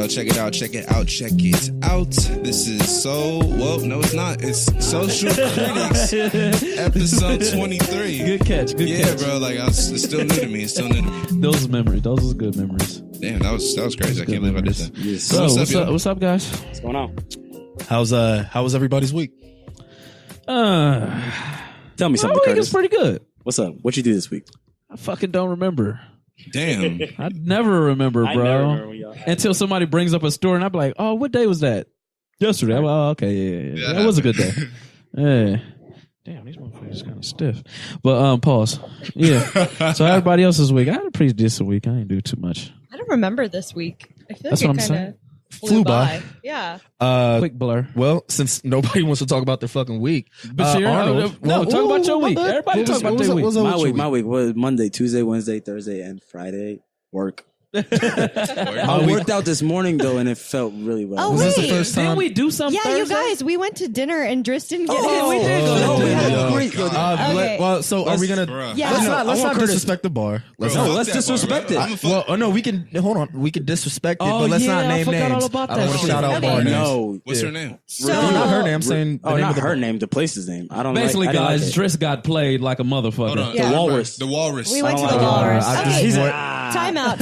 check it out. This is no, it's not. It's Social Critics, episode 23. Good catch. Yeah, bro. Like, it's still new to me. Those was good memories. Damn, that was crazy. I can't believe I did that. Yes. So, what's up, guys? What's going on? How was everybody's week? Tell me something, my week Curtis. is pretty good. What's up? What you do this week? I fucking don't remember. Damn. I never remember, bro. I never remember when y'all had Until somebody brings up a story and I'm like, oh, what day was that? Yesterday. I'm like, oh, okay, yeah. That was a good day. Yeah. Damn, these motherfuckers kind of stiff. But pause. Yeah. So everybody else's week, I had a pretty decent week. I didn't do too much. I don't remember this week. I feel That's like what I'm saying. Flew by. Yeah. Quick blur. Well, since nobody wants to talk about their fucking week, Bashir, Arnold, talk about your week. Everybody talk about their week. My week was Monday, Tuesday, Wednesday, Thursday, and Friday. Work. I worked out this morning though, and it felt really well. Oh, was this the wait. first time? Didn't we do something? Yeah, Thursday? you guys, we went to dinner and Driss didn't get Oh, his. we did go to dinner. Okay. Well, so are we gonna? Bruh. Yeah. Let's not Curtis. disrespect the bar. Bro, No, fuck let's that disrespect bar, it. bro. Well, no, we can hold on. We can disrespect it, Oh, but let's yeah, not I name forgot names. all about I don't that want to shit. shout out Okay. bar names. No, What's yeah. her name? So, No, not her name. I'm saying the Oh, name not of the her bar. name. The place's name. I don't. Basically, like, I guys, didn't like it. Driss got played like a motherfucker. Hold on. The Walrus. The Walrus. we went to I the don't like Walrus. I Okay. just- He's What- Time out.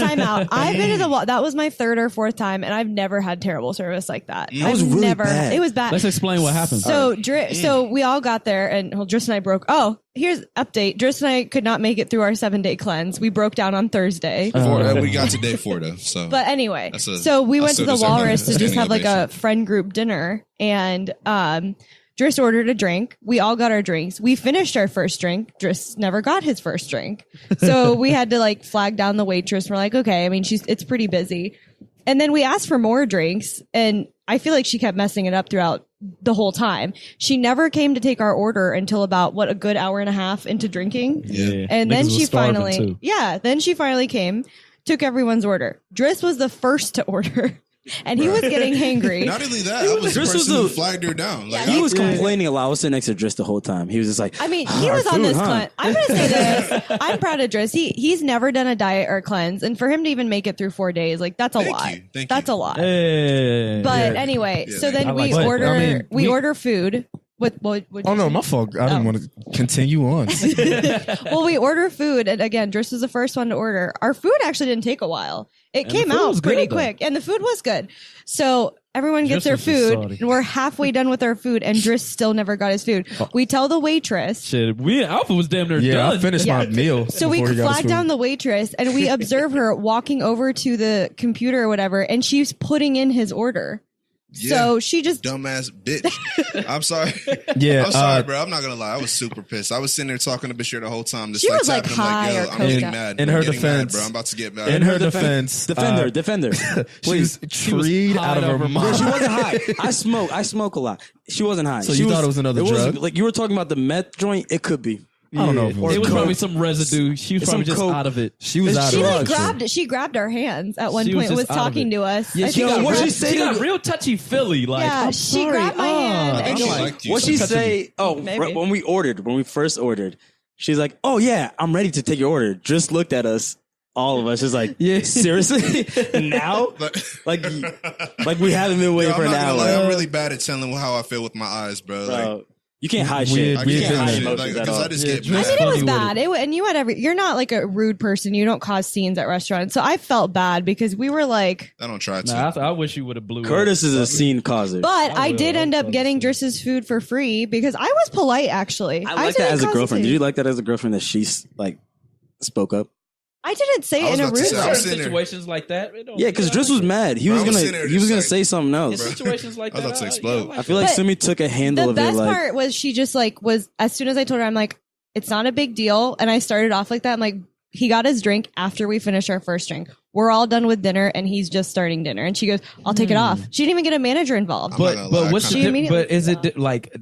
I've been to the that was my third or fourth time, and I've never had terrible service like that. That was really bad. It was bad. Let's explain what happened. So we all got there, and Driss and I broke. Oh, here's update. Driss and I could not make it through our 7-day cleanse. We broke down on Thursday. We got to day 4 though. So, But anyway, That's so we I went to still the deserve Walrus a to just standing have like a ovation. friend group dinner, and Driss ordered a drink. We all got our drinks. We finished our first drink. Driss never got his first drink, so we had to like flag down the waitress. We're like, okay, I mean, it's pretty busy, and then we asked for more drinks, and I feel like she kept messing it up throughout the whole time. She never came to take our order until about a good hour and a half into drinking. Yeah. And Niggas then was she starving, finally came, took everyone's order. Driss was the first to order, and he was getting hangry. Not only that, I was the Driss was person who the- flagged her down. Like, He was Yeah. complaining a lot. I was sitting next to Driss the whole time. He was just like, I mean, he "Our was on food, this huh?" cleanse. I'm going to say this. I'm proud of Driss. He's never done a diet or cleanse. And for him to even make it through 4 days, like, that's a Thank lot. you. Thank That's you. a lot. Hey. But anyway, Yeah, so then I we like that. order, I mean, we we- order food. What Oh no, my fault. I didn't want to continue on. Well, we order food, and again, Driss was the first one to order. Our food actually didn't take a while. It And came the food was out pretty good, though. quick, and the food was good. So everyone gets Driss their was just food, salty. and we're halfway done with our food, and Driss still never got his food. We tell the waitress. Shit, Alpha was damn near Yeah, done. I finished my meal. So we before he got his flag food. down the waitress, and we observe her walking over to the computer or whatever, and she's putting in his order. So she just dumbass bitch. I'm sorry. Yeah, I'm sorry, bro. I'm not gonna lie. I was super pissed. I was sitting there talking to Bashir the whole time. Just She like was, like, tapping him high yo, or I'm coked getting up. mad. In I'm her getting mad, defense- bro. I'm about to get mad. in her defense, defender. she's treed out of her Bro, mind. she wasn't high. I smoke a lot. She wasn't high. So She you thought it was another drug? Like you were talking about the meth joint. It could be. I don't know if It it was, was probably coke. some residue. She was It's probably some just coke. out of it. She was out she of like it. grabbed it. She grabbed our hands at one She was point and was just out of talking it. to us. Yeah, I she think got, I what real, she grabbed- say she got to- real touchy-feely. Like, Yeah, I'm she sorry. grabbed my hand I think and she she- liked you. What she so- say? Oh, Maybe. when we first ordered, she's like, "Oh yeah, I'm ready to take your order." Just looked at us, all of us, just like, Yeah. seriously, now, like we haven't been waiting Yo, for I'm an not gonna lie. hour. I'm really bad at telling how I feel with my eyes, bro. Like, Bro, you can't hide We- shit. I we You can't can't hide hide shit, like, emotions at because all. I just Yeah, get Driss mad. I mean, it funny was with bad. And you had you're not like a rude person. You don't cause scenes at restaurants. So I felt bad because we were like, I don't try to. Nah, I wish you would have blew it. Curtis is a scene causer. but I will. did end I'll up tell getting you. Driss's food for free because I was polite actually. I like that didn't as a cause girlfriend. scene. Did you like that as a girlfriend that she like spoke up? I didn't say I it was in a about to rude say, I way. was Certain sitting there. situations like that. it don't- Yeah, because Driss was mad. He Bro, was I was sitting there gonna just like- say something In else. situations like I was that. about to explode. I feel like But Sumie took a handle The of it. best Like, part was she just like was as soon as I told her I'm like, it's not a big deal, and I started off like that. I'm like, he got his drink after we finished our first drink. We're all done with dinner, and he's just starting dinner. And she goes, "I'll take it off." She didn't even get a manager involved. I'm not gonna lie, But what's the kinda- immediately- but is it like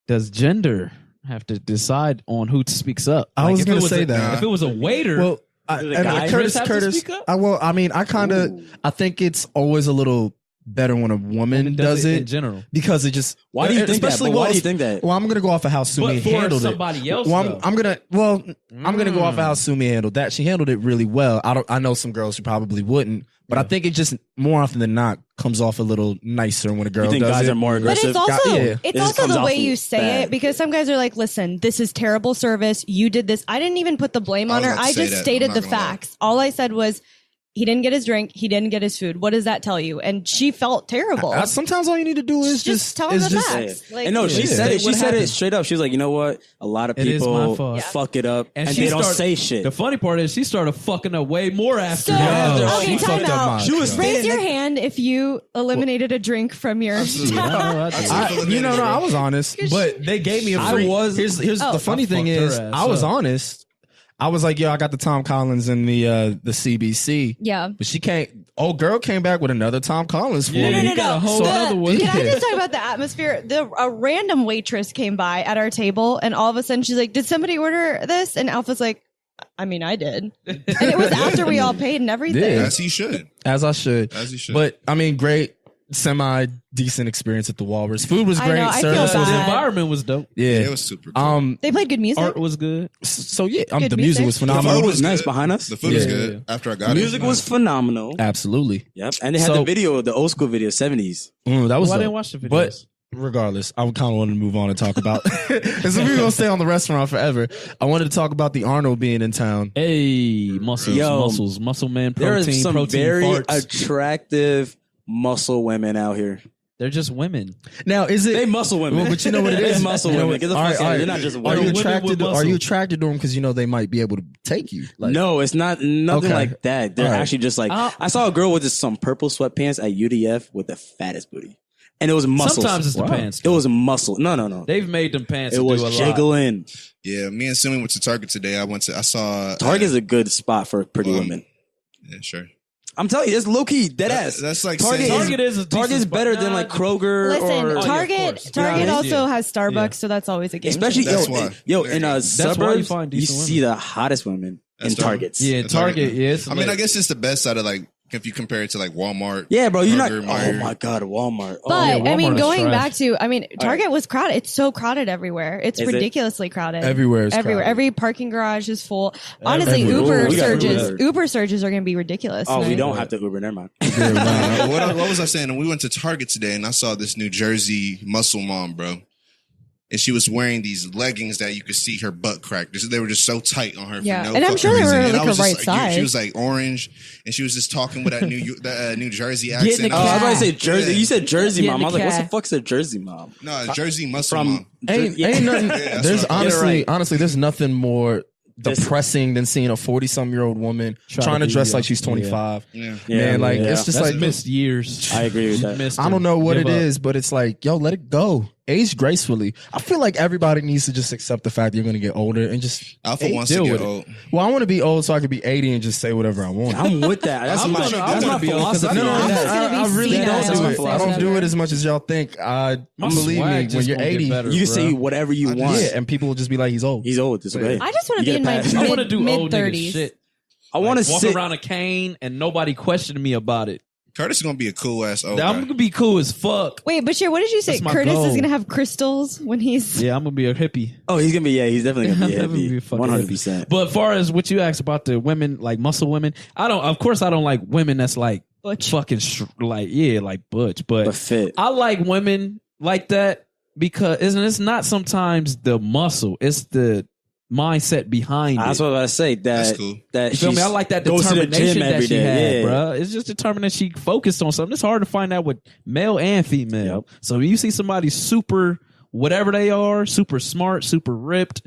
does gender have to decide on who speaks up? I Like, was if gonna it was say a- that. If it was a waiter, Well, Did a guy Curtis, have to speak up? I think it's always a little better when a woman does it in general. because it just. Why do you think that? Why do you think that? Well, I'm gonna go off of how Sumie But for handled somebody it. else, Well, I'm gonna go off of how Sumie handled that. She handled it really well. I know some girls who probably wouldn't, but I think it just more often than not comes off a little nicer when a girl You think does guys it. are more But aggressive? it's also the way you say it, because some guys are like, listen, this is terrible service. You did this. I didn't even put the blame on her. I just stated the facts. All I said was, he didn't get his drink. He didn't get his food. What does that tell you? And she felt terrible. Sometimes all you need to do is just tell him the facts. And no, she said it. She said it straight up. She was like, you know what? A lot of people fuck it up, and they don't say shit. The funny part is she started fucking up way more after. Okay, she time fucked up out. mine. She was Raise your hand if you eliminated a drink from your. I was honest, but they gave me a free. Here's the funny thing is, I was honest. I was like, yo, I got the Tom Collins and the CBC. Yeah. But she can't. Old girl came back with another Tom Collins for me. No. Got a whole other one. Can I just talk about the atmosphere? A random waitress came by at our table, and all of a sudden she's like, did somebody order this? And Alpha's like, I mean, I did. And it was after we all paid and everything. Yeah. As he should. As I should. As he should. But, I mean, great, semi-decent experience at the Walrus. Food was I great. know, I Service feel was bad. The environment was dope. Yeah. It was super cool. They played good music. Art was good. So, yeah, Good the music music. was The phenomenal. food was nice good. behind us. The food was Yeah. good. After I got The it. music was phenomenal. Absolutely. Yep. And they had So- the video, the old school video, 70s. That was I dope. didn't watch the videos. But regardless, I kind of wanted to move on and talk about. And so we're gonna stay on the restaurant forever. I wanted to talk about the Arnold being in town. Hey, muscle man, There protein, is some protein very farts. attractive muscle women out here. They're just women. Now, is it? They muscle women. Well, but you know what it They is. muscle You know women. what- Get the all fuck right, out. all right. They're not just Are women. you women attracted? with To, are muscle. you attracted to them because you know they might be able to take you? Like, No, it's not nothing Okay. like that. They're All right. actually just like I saw a girl with just some purple sweatpants at UDF with the fattest booty, and it was muscles. Sometimes it's the pants. It was muscle. No. They've made them pants. It to was do a lot. jiggling. Yeah, me and Sumie went to Target today. I saw Target's a good spot for pretty women. Yeah, sure. I'm telling you, it's low key, dead ass. That's like Target. saying- Target is a decent Target's spot. better than Nah, like Kroger. Listen, or, of Target course. Target Yeah. also has Starbucks, Yeah. so that's always a game. especially That's yo, why. in why you suburbs, find you decent see the hottest women That's in dope. Targets. Yeah, That's Target. Target. Yeah, it's I mean, lit. I guess it's the best out of like if you compare it to like Walmart. Yeah, bro, you're Kroger, not. Oh Meijer. my god, Walmart. Oh, But yeah, I mean, Walmart is going trash. back to, Target was crowded. It's so crowded everywhere. It's Is it? ridiculously crowded. Everywhere is Everywhere. crowded. Every parking garage is full. Honestly, Everywhere. Uber We got surges. Uber. Uber surges are going to be ridiculous. oh, we tonight. don't have to Uber. Never mind. What was I saying? And we went to Target today, and I saw this New Jersey muscle mom, bro. And she was wearing these leggings that you could see her butt crack. They were just so tight on her. Yeah. For no And I'm fucking sure they were, reason. And like, I was the just right size. She was like orange, and she was just talking with that New Jersey accent. Getting Oh, I was about to say Yeah. Jersey. You said Jersey Get in mom. I was the like, what the cat. fuck's a Jersey mom? No, Jersey muscle From mom. ain't Yeah. nothing. that's There's what I- Get it honestly, there's nothing more This- depressing than seeing a 40-some-year-old woman trying to be, dress like yeah. she's 25. Yeah. Man, like yeah. it's just That's like missed years. I agree with that. Missed I don't know what Give it up. is, but it's like, yo, let it go. Age gracefully. I feel like everybody needs to just accept the fact that you're going to get older and just Alpha wants to deal get with it. old. Well, I want to be old so I could be 80 and just say whatever I want. I'm with that. That's I'm my gonna- I'm that's gonna my be old 'cause I philosophy. know on I'm that. just gonna be I really senile. don't do it. I don't do Forever. it as much as y'all think. My Believe swag me, when just you're gonna get 80, better, You can bro. say whatever you want. yeah, and people will just be like, he's old. He's old. It's okay. I just want to You be in get my a pass. I want to do mid old nigga 30s. shit. I want to Walk sit. around a cane and nobody questioning me about it. Curtis is gonna be a cool ass old I'm guy. gonna be cool as fuck. Wait, Bashir, what did you say? That's my Curtis goal. is going to have crystals when he's. Yeah, I'm gonna be a hippie. Oh, he's gonna be. Yeah, he's definitely gonna be I'm definitely heavy. be fucking 100%. But as far as what you asked about the women, like muscle women, of course I don't like women that's like Butch. fucking like butch, but But fit. I like women like that because it's not sometimes the muscle, it's the mindset behind That's it. what I was about to say. That's That cool. that You feel me? I like that goes to the determination gym that every she day. had, Yeah. bro. It's just determined that she focused on something. It's hard to find out with male and female. So when you see somebody super, whatever they are, super smart, super ripped,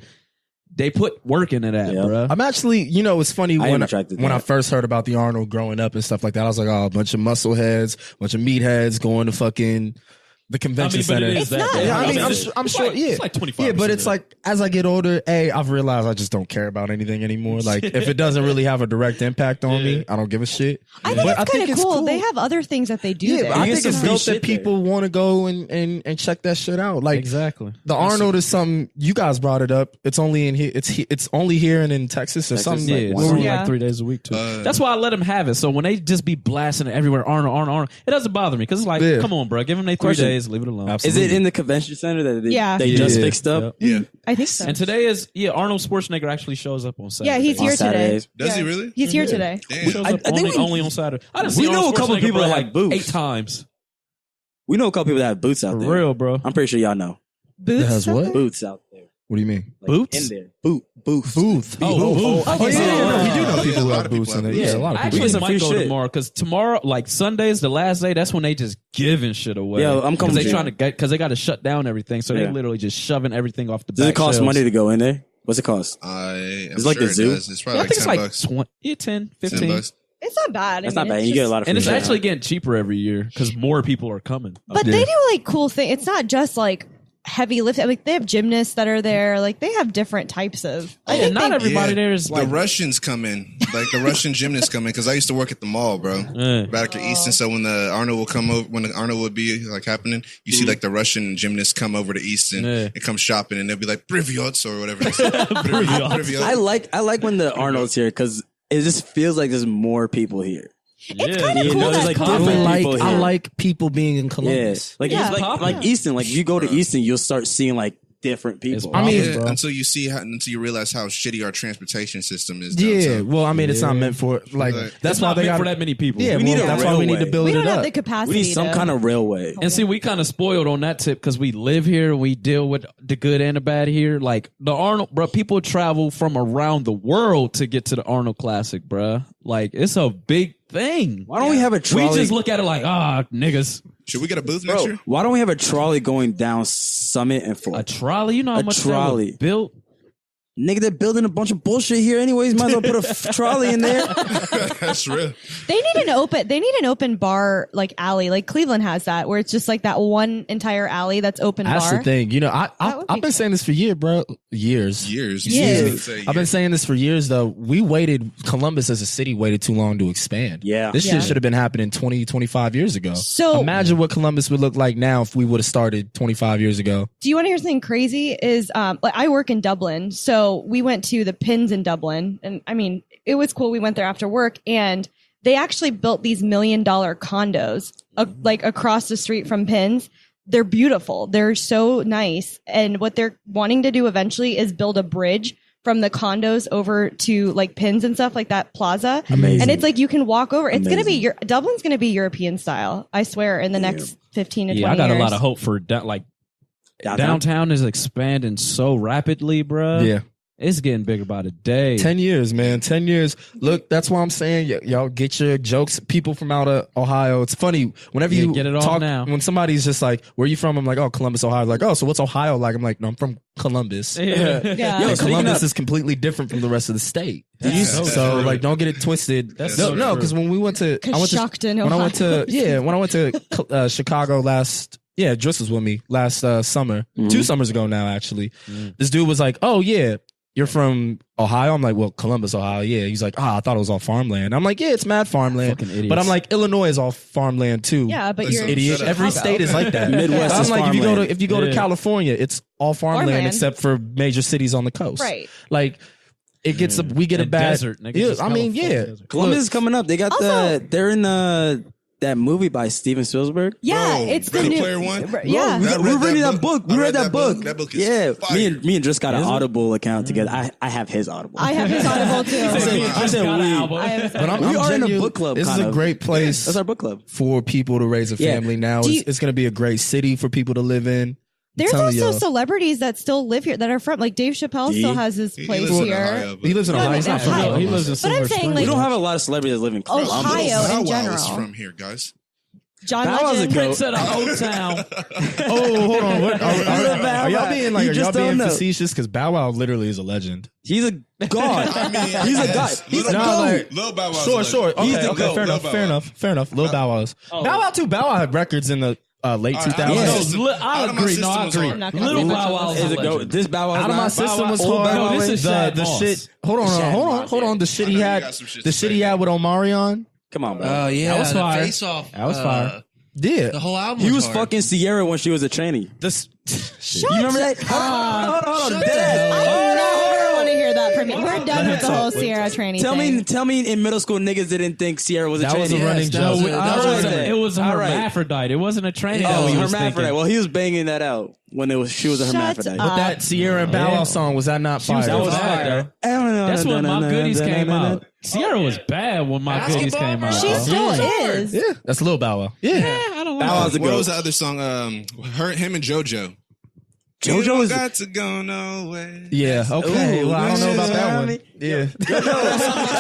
they put work into that, Yep. bro. I'm actually, it's funny I am when attracted to when I that. first heard about the Arnold growing up and stuff like that. I was like, oh, a bunch of muscle heads, bunch of meat heads going to fucking the convention but center. it is It's that. not. big. Yeah, I mean, It's I'm sure. Yeah, It's like 25%. Yeah, but it's of like as I get older, I've realized I just don't care about anything anymore. Like if it doesn't really have a direct impact on me, I don't give a shit. I think But it's kind of it's cool. They have other things that they do Yeah, there. but I You think get it's some free dope that shit there. people want to go and check that shit out. Like exactly. the Arnold is something you guys brought it up. It's only in here. It's only here and in Texas or Texas, something. Yeah, like, it's once only Yeah. like 3 days a week too. That's why I let them have it. So when they just be blasting it everywhere, Arnold, it doesn't bother me because it's like, Yeah. come on, bro, give them their 3 Question. days, leave it alone. Absolutely. Is it in the convention center that they, Yeah. they just Yeah. fixed up? Yeah. I think so. And today is Arnold Schwarzenegger actually shows up on Saturday. Yeah, he's On here today. Saturdays. Does he Yeah. really? He's here today. Damn. He shows I up think only, we- only on Saturday. I done we seen know Arnold a couple Schwarzenegger, people bro, that have like boots. 8 times. We know a couple people that have boots out For there. real, bro. I'm pretty sure y'all know. Boots. That has what? something? Boots out there. What do you mean? Like, Boots? in there. Booth. Booth. Oh, Oh, yeah, yeah. we do know Yeah, people a who lot have of people boots in have there. boots. Yeah, a lot of I people. get actually some might free go shit. tomorrow because tomorrow, like Sundays, the last day, that's when they just giving shit away. Yeah, I'm coming Because they to trying you. to get because they got to shut down everything, so Yeah. they literally just shoving everything off the. Does back it cost shelves. money to go in there? What's it cost? I am It's like sure the zoo? it does. It's Yeah, probably I like think it's 10 like bucks. 20, 10, 15. 10 bucks. It's not bad. That's I not mean, bad. it's You get a just- lot of free And it's shit. actually getting cheaper every year because more people are coming. But they do like cool things. It's not just like heavy lifting. Like they have gymnasts that are there. Like they have different types of. I Yeah, think not they- everybody Yeah. there is The like. Russians come in, like the Russian gymnasts come in, because I used to work at the mall, bro, back at Easton. So when the Arnold will come over, when the Arnold would be like happening, you see like the Russian gymnasts come over to Easton Yeah. and come shopping, and they'll be like "Privyots" or whatever. They say. Privyots. I like when the Arnold's here because it just feels like there's more people here. It's kind of You cool. know, there's that like I different like people I here. like people being in Yeah, Columbus. like Yeah. like Easton. Like if you go to Easton, you'll start seeing like different people. I mean, Yeah, bro. until you realize how shitty our transportation system is. Yeah, downtown. well, I mean, it's not meant for like Right. that's It's why not they meant got for that many people. Yeah, We need well, a that's why we need to railway. build we it don't have up. the capacity. we need some to- kind of railway. And see, we kind of spoiled on that tip because we live here. We deal with the good and the bad here. Like the Arnold, bro, people travel from around the world to get to the Arnold Classic, bro. Like it's a big thing. Why don't we have a We trolley? just look at it like, niggas. Should we get a booth next Bro, year? why don't we have a trolley going down Summit and A Fort? trolley, you know how A much trolley. that was built? Nigga, they're building a bunch of bullshit here anyways. Might as well put a trolley in there. That's real. They need an open bar like alley. Like Cleveland has that, where it's just like that one entire alley that's open That's bar. the thing. You know, That would I've be been saying this for years, bro. Years. Years. Years. I've been saying this for years, though. We waited, Columbus as a city waited too long to expand. Yeah. This Yeah. shit should have been happening 20, 25 years ago. So- imagine what Columbus would look like now if we would have started 25 years ago. Do you want to hear something crazy? Is like I work in Dublin, so we went to the Pins in Dublin, and I mean it was cool. We went there after work, and they actually built these $1 million condos like across the street from Pins. They're beautiful. They're so nice, and what they're wanting to do eventually is build a bridge from the condos over to like Pins and stuff like that plaza. Amazing. And it's like you can walk over. It's going to be Amazing. Dublin's going to be European style. I swear in the next 15 to 20 Yeah, I got years. a lot of hope for downtown is expanding so rapidly, bro. Yeah. It's getting bigger by the day. 10 years, man. 10 years. Look, that's why I'm saying, y'all get your jokes. People from out of Ohio. It's funny. Whenever Yeah, you get it off talk, now. when somebody's just like, where are you from? I'm like, oh, Columbus, Ohio. Like, oh, so what's Ohio like? I'm like, no, I'm from Columbus. Yeah. Yeah. Yo, And speaking Columbus of- is completely different from the rest of the state. That's so so true. like, don't get it twisted. That's no, so no, true. because when we went to, I went to, Coshocton, when I went to, Ohio. yeah, when I went to Chicago last, yeah, Driss was with me last summer, Mm-hmm. 2 summers ago now, actually. This dude was like, oh yeah, you're from Ohio? I'm like, well, Columbus, Ohio. Yeah. He's like, I thought it was all farmland. I'm like, yeah, it's mad farmland. Fucking idiots. But I'm like, Illinois is all farmland too. Yeah, but you're Idiot. Shut up. Every state is like that. Midwest I'm is like, farmland. if you go to Yeah. California, it's all farmland, Farmland. except for major cities on the coast. Right. Like, it gets we get a And bad desert, nigga. Yeah, Just I mean, California yeah. desert. Columbus Look, is coming up. They got Also- they're in that movie by Steven Spielberg. Yeah, Bro, it's the Ready new Player One? Yeah. We I were read reading that that book. book. We I read read that that book. book. That book is yeah, fire. me and just got an Is it? Audible account together. I have his Audible. I have his Audible too. I said Got an we. album. I have his but I'm, We I'm are in a genuine- book club, This is kind a of. great place That's our book club. for people to raise a Yeah. family now. Do you- It's going to be a great city for people to live in. There's telling also y'all. celebrities that still live here that are from like Dave Chappelle He- still has his He place lives in here. Ohio, but- He lives in No, Ohio. no, He's not from Ohio. He lives in But I'm Silver saying, Spring. like, We don't have a lot of celebrities that live in Columbus. Ohio in Bow Wow general. is from here, guys. John Bow Wow's a Legend. goat. Prince of the old town. Oh, hold on. What, are y'all being like? You Are just y'all don't being know. facetious? Because Bow Wow literally is a legend. He's a god. I mean, He's a yes. god. He's a Lil- No, goat. like- Lil Bow Wow's Sure, a sure. legend. Okay, He's the okay, goat. fair enough, Lil Bow fair Wow. enough, fair enough. Lil Bow Wow's. Oh. Bow Wow too. Bow Wow had records in the late All right, 2000s. Out of My No, System- I Out of My agree. System No, I was agree. hard. Not gonna Little say Bow much Wow on is it. a Is it go? legend. This Bow Wow's Out of My not- System was Old hard. Bow Wow No, this is- is Shad the Moss. shit. Hold on. The shit I he know you had. got some shit The to shit say, he had man. with Omarion. Come on, bro. Oh yeah, That was the fire. Face Off. That was fire. Yeah. The whole album. He was hard. fucking Sierra when she was a trainee. This. You remember that? Hold on. Shut the Dead. hell I up. never want to hear that from you. We're done with the whole Sierra training thing. Tell me, in middle school, niggas didn't think Sierra was a That trainee. was a Yes, running that was joke. a- that was a- It was a All right. hermaphrodite. It wasn't a trainee. Yeah. that Oh, we was hermaphrodite. thinking. Well, he was banging that out when she was a Shut hermaphrodite. up. But that Sierra and Bow Wow song, was that not fire? That was fire. bad, That's when My Goodies came out. Sierra was bad when My Goodies came out. She still is. Yeah. That's Lil Bow Wow. Yeah. I don't Bow like Wow's a What goat. was the other song? Him and JoJo. JoJo You don't is- got to go nowhere. Yeah. Okay. Ooh, Well, I don't know about yeah. that one. Yeah.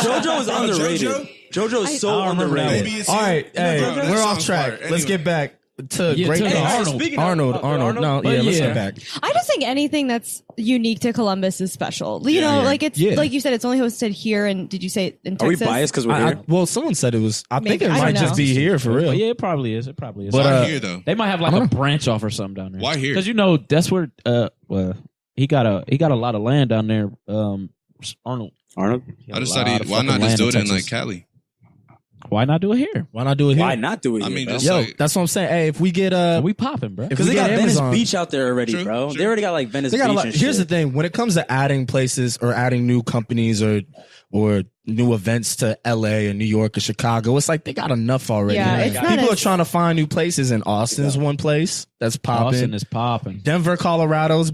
JoJo is underrated. JoJo? JoJo is so I don't remember that underrated. Maybe it's All you. right. Hey, Bro, that we're off song's track. fire. Let's get back to Yeah, great to the things. Arnold. Speaking of- Arnold. No, But yeah, let's yeah. get back. I just think anything that's unique to Columbus is special. You know, yeah. like it's Yeah. like you said, it's only hosted here. And did you say in Are we Texas? biased because we're here? Well, someone said it was. I think Maybe. it I don't might just know. be here for real. But yeah, it probably is. It probably is. But, Why here though? they might have like a branch off or something down there. Why here? Because that's where well he got a lot of land down there. Arnold. He got I just a lot thought of why not fucking just do land it in in like Texas. Cali? Why not do it here? Why not do it here? Why not do it? I here, mean, bro? just Yo, like, that's what I'm saying. Hey, if we get We popping, bro. if Because we they got get Venice Amazon- Beach out there already, True, bro. true. They already got like Venice They got a Beach lot. and Here's the shit. thing: when it comes to adding places or adding new companies or new events to LA and New York or Chicago, it's like they got enough already. Yeah, Like, it's not people are as- trying to find new places, and Austin's one place that's Austin popping. is popping. Denver, Colorado's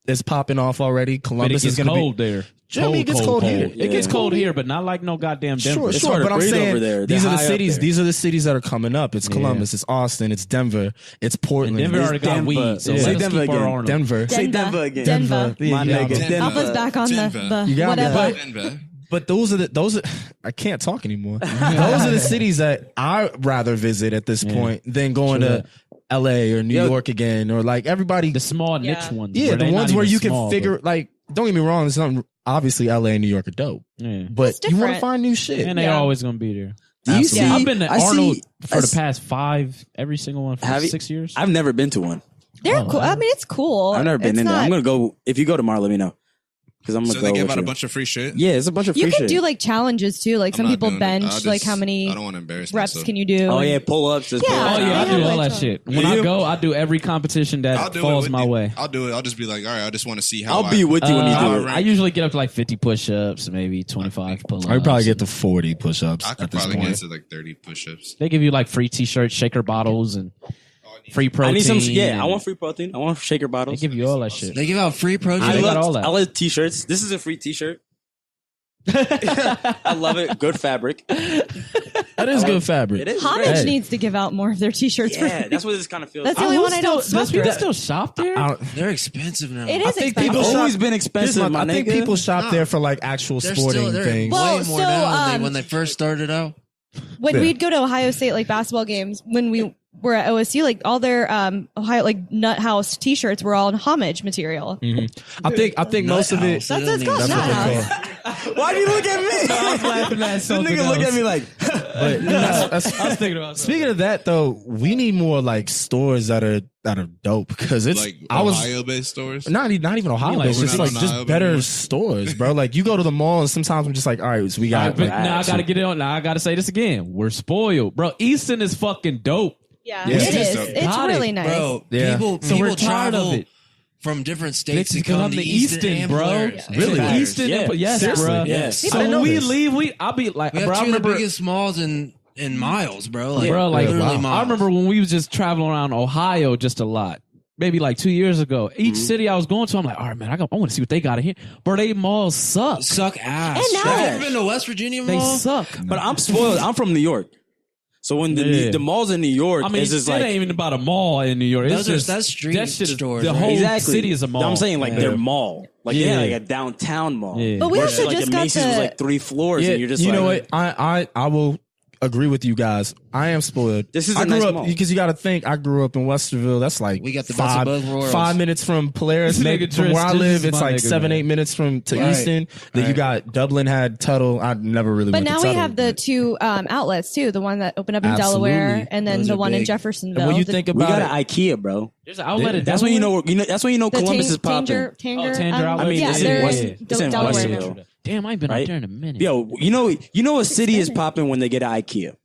is popping off already. But it Columbus gets is going to cold be. there. Jimmy, it gets cold here. It gets cold here, but not like no goddamn Denver. Sure, It's sure. hard to But I'm breathe saying over there. these They're are the high up cities. there. These are the cities that are coming up. It's Columbus. It's Austin. It's Denver. It's Portland. And Denver It's already got Denver. weed, so Yeah. let Say us Denver keep our again. Arnold. Denver. Say Denver again. Denver. Yeah, My you nigga. got it. Denver. Alpha's back on Denver. the You got whatever. it. Denver. But those are I can't talk anymore. Those are the cities that I'd rather visit at this point than going to LA or New York again, or like everybody. The small niche Yeah. ones. Yeah, the they ones not where even you can small, figure. Like, don't get me wrong. There's something. Obviously, LA and New York are dope, but, yeah. but It's you want to different. find new shit. And they're Yeah. always gonna be there. Do you see? I've been to I see- Arnold for I the s- past 5, every single one for Have you- 6 years. I've never been to one. They're cool. I mean, it's cool. I've never been It's in there. not- I'm gonna go. If you go tomorrow, let me know. Because I'm gonna So go. they give with out a you. bunch of free shit. Yeah, it's a bunch of free You can shit. do like challenges too. Like some I'm not people doing it. bench. I'll Like just- how many I don't want to embarrass reps myself. can you do? Oh yeah, pull ups. Yeah. Oh yeah, I They do have, all like, that shit. When You I do? go, I do every competition I'll that do it falls with my you. way. I'll do it. I'll just be like, all right, I just want to see how I'll be with you when you do it. I usually get up to like 50 push-ups, maybe 25 pull-ups. I would probably get to 40 push-ups I could at this probably point. get to like 30 push-ups. They give you like free T-shirts, shaker bottles, and free protein. I need some. Yeah, I and want free protein. I want shaker They bottles. give you all that shit. They give out free protein. I got all that. I love t-shirts. This is a free t-shirt. I love it. Good fabric. That is good fabric. It is. Homage great. needs to give out more of their T-shirts. Yeah, that's what this kind of feels. That's the like. only one I don't Does smoke. people still shop there? They're expensive now. It I is think expensive. people It's shop- always been Here's expensive, my I think nigga. people shop there for like actual They're sporting still they're things. Well, way more so, now than um, when they first started out. When Yeah. we'd go to Ohio State like basketball games, when we were at OSU, like all their Ohio like Nut House T-shirts were all in homage material. I think most of it. That's what it's called. That's Nut what they House. call. Why do you look at me? I was laughing at This something nigga look else. at me like. But that's- I was thinking about Speaking of that, though, we need more like stores that are dope because it's Like I was Ohio-based stores. not even Ohio, like, it's just we're like not just Ohio better anymore. stores, bro. Like you go to the mall and sometimes I'm just like, all right, so we got. But like, now I gotta get it on. Now I gotta say this again. We're spoiled, bro. Easton is fucking dope. Yeah, Yeah. it is. Got It's it, really nice. Bro, Yeah. people, So we're people tired of travel it. from different states to Because come I'm to the Easton, Easton, and bro. Polaris. Really? And Easton, Yeah. and, yes, Seriously? bro. Yes. So I didn't know when we this. leave, I'll be like, We have bro. I two of the remember, biggest malls in miles, bro. Like, bro, like literally wow. miles. I remember when we was just traveling around Ohio just a lot. Maybe like 2 years ago. Each city I was going to, I'm like, all right, man, I want to see what they got in here. Bro, they malls suck. suck ass. And now- Have you ever been to West Virginia They Mall? suck. But I'm spoiled. I'm from New York. So when Yeah. the malls in New York I mean, is just it like ain't even about a mall in New York. It's Those are- just that's street that shit is, stores, The right? whole exactly. city is a mall. I'm saying like Yeah. their mall. Like Yeah. like a downtown mall. Yeah. But we Versus, also like just a got Macy's the was like 3 floors Yeah, and you're just you like, know what? I will agree with you guys. I am spoiled. This is I a grew nice up mall. because you got to think. I grew up in Westerville. That's like We got the best of both worlds. 5 minutes from Polaris. This Maybe nigga from where I Driss, live, this is it's my like nigga, 7-8 man. minutes to Right. Easton. Then you got Dublin had Tuttle. I never really But went to now we Tuttle, have the two outlets too. The one that opened up in Absolutely. Delaware, and then Those the are one in big. Jeffersonville. And when you The- think We about got it, an IKEA, bro. There's an outlet at That's when you Delaware? know. That's when you know the Columbus is popping. Tanger, Tanger outlet. I mean, yeah, it's in they're West- in it's in Delaware Westerville. now. Damn, I ain't been Right? out there in a minute. Yo, you know a city is popping when they get an IKEA.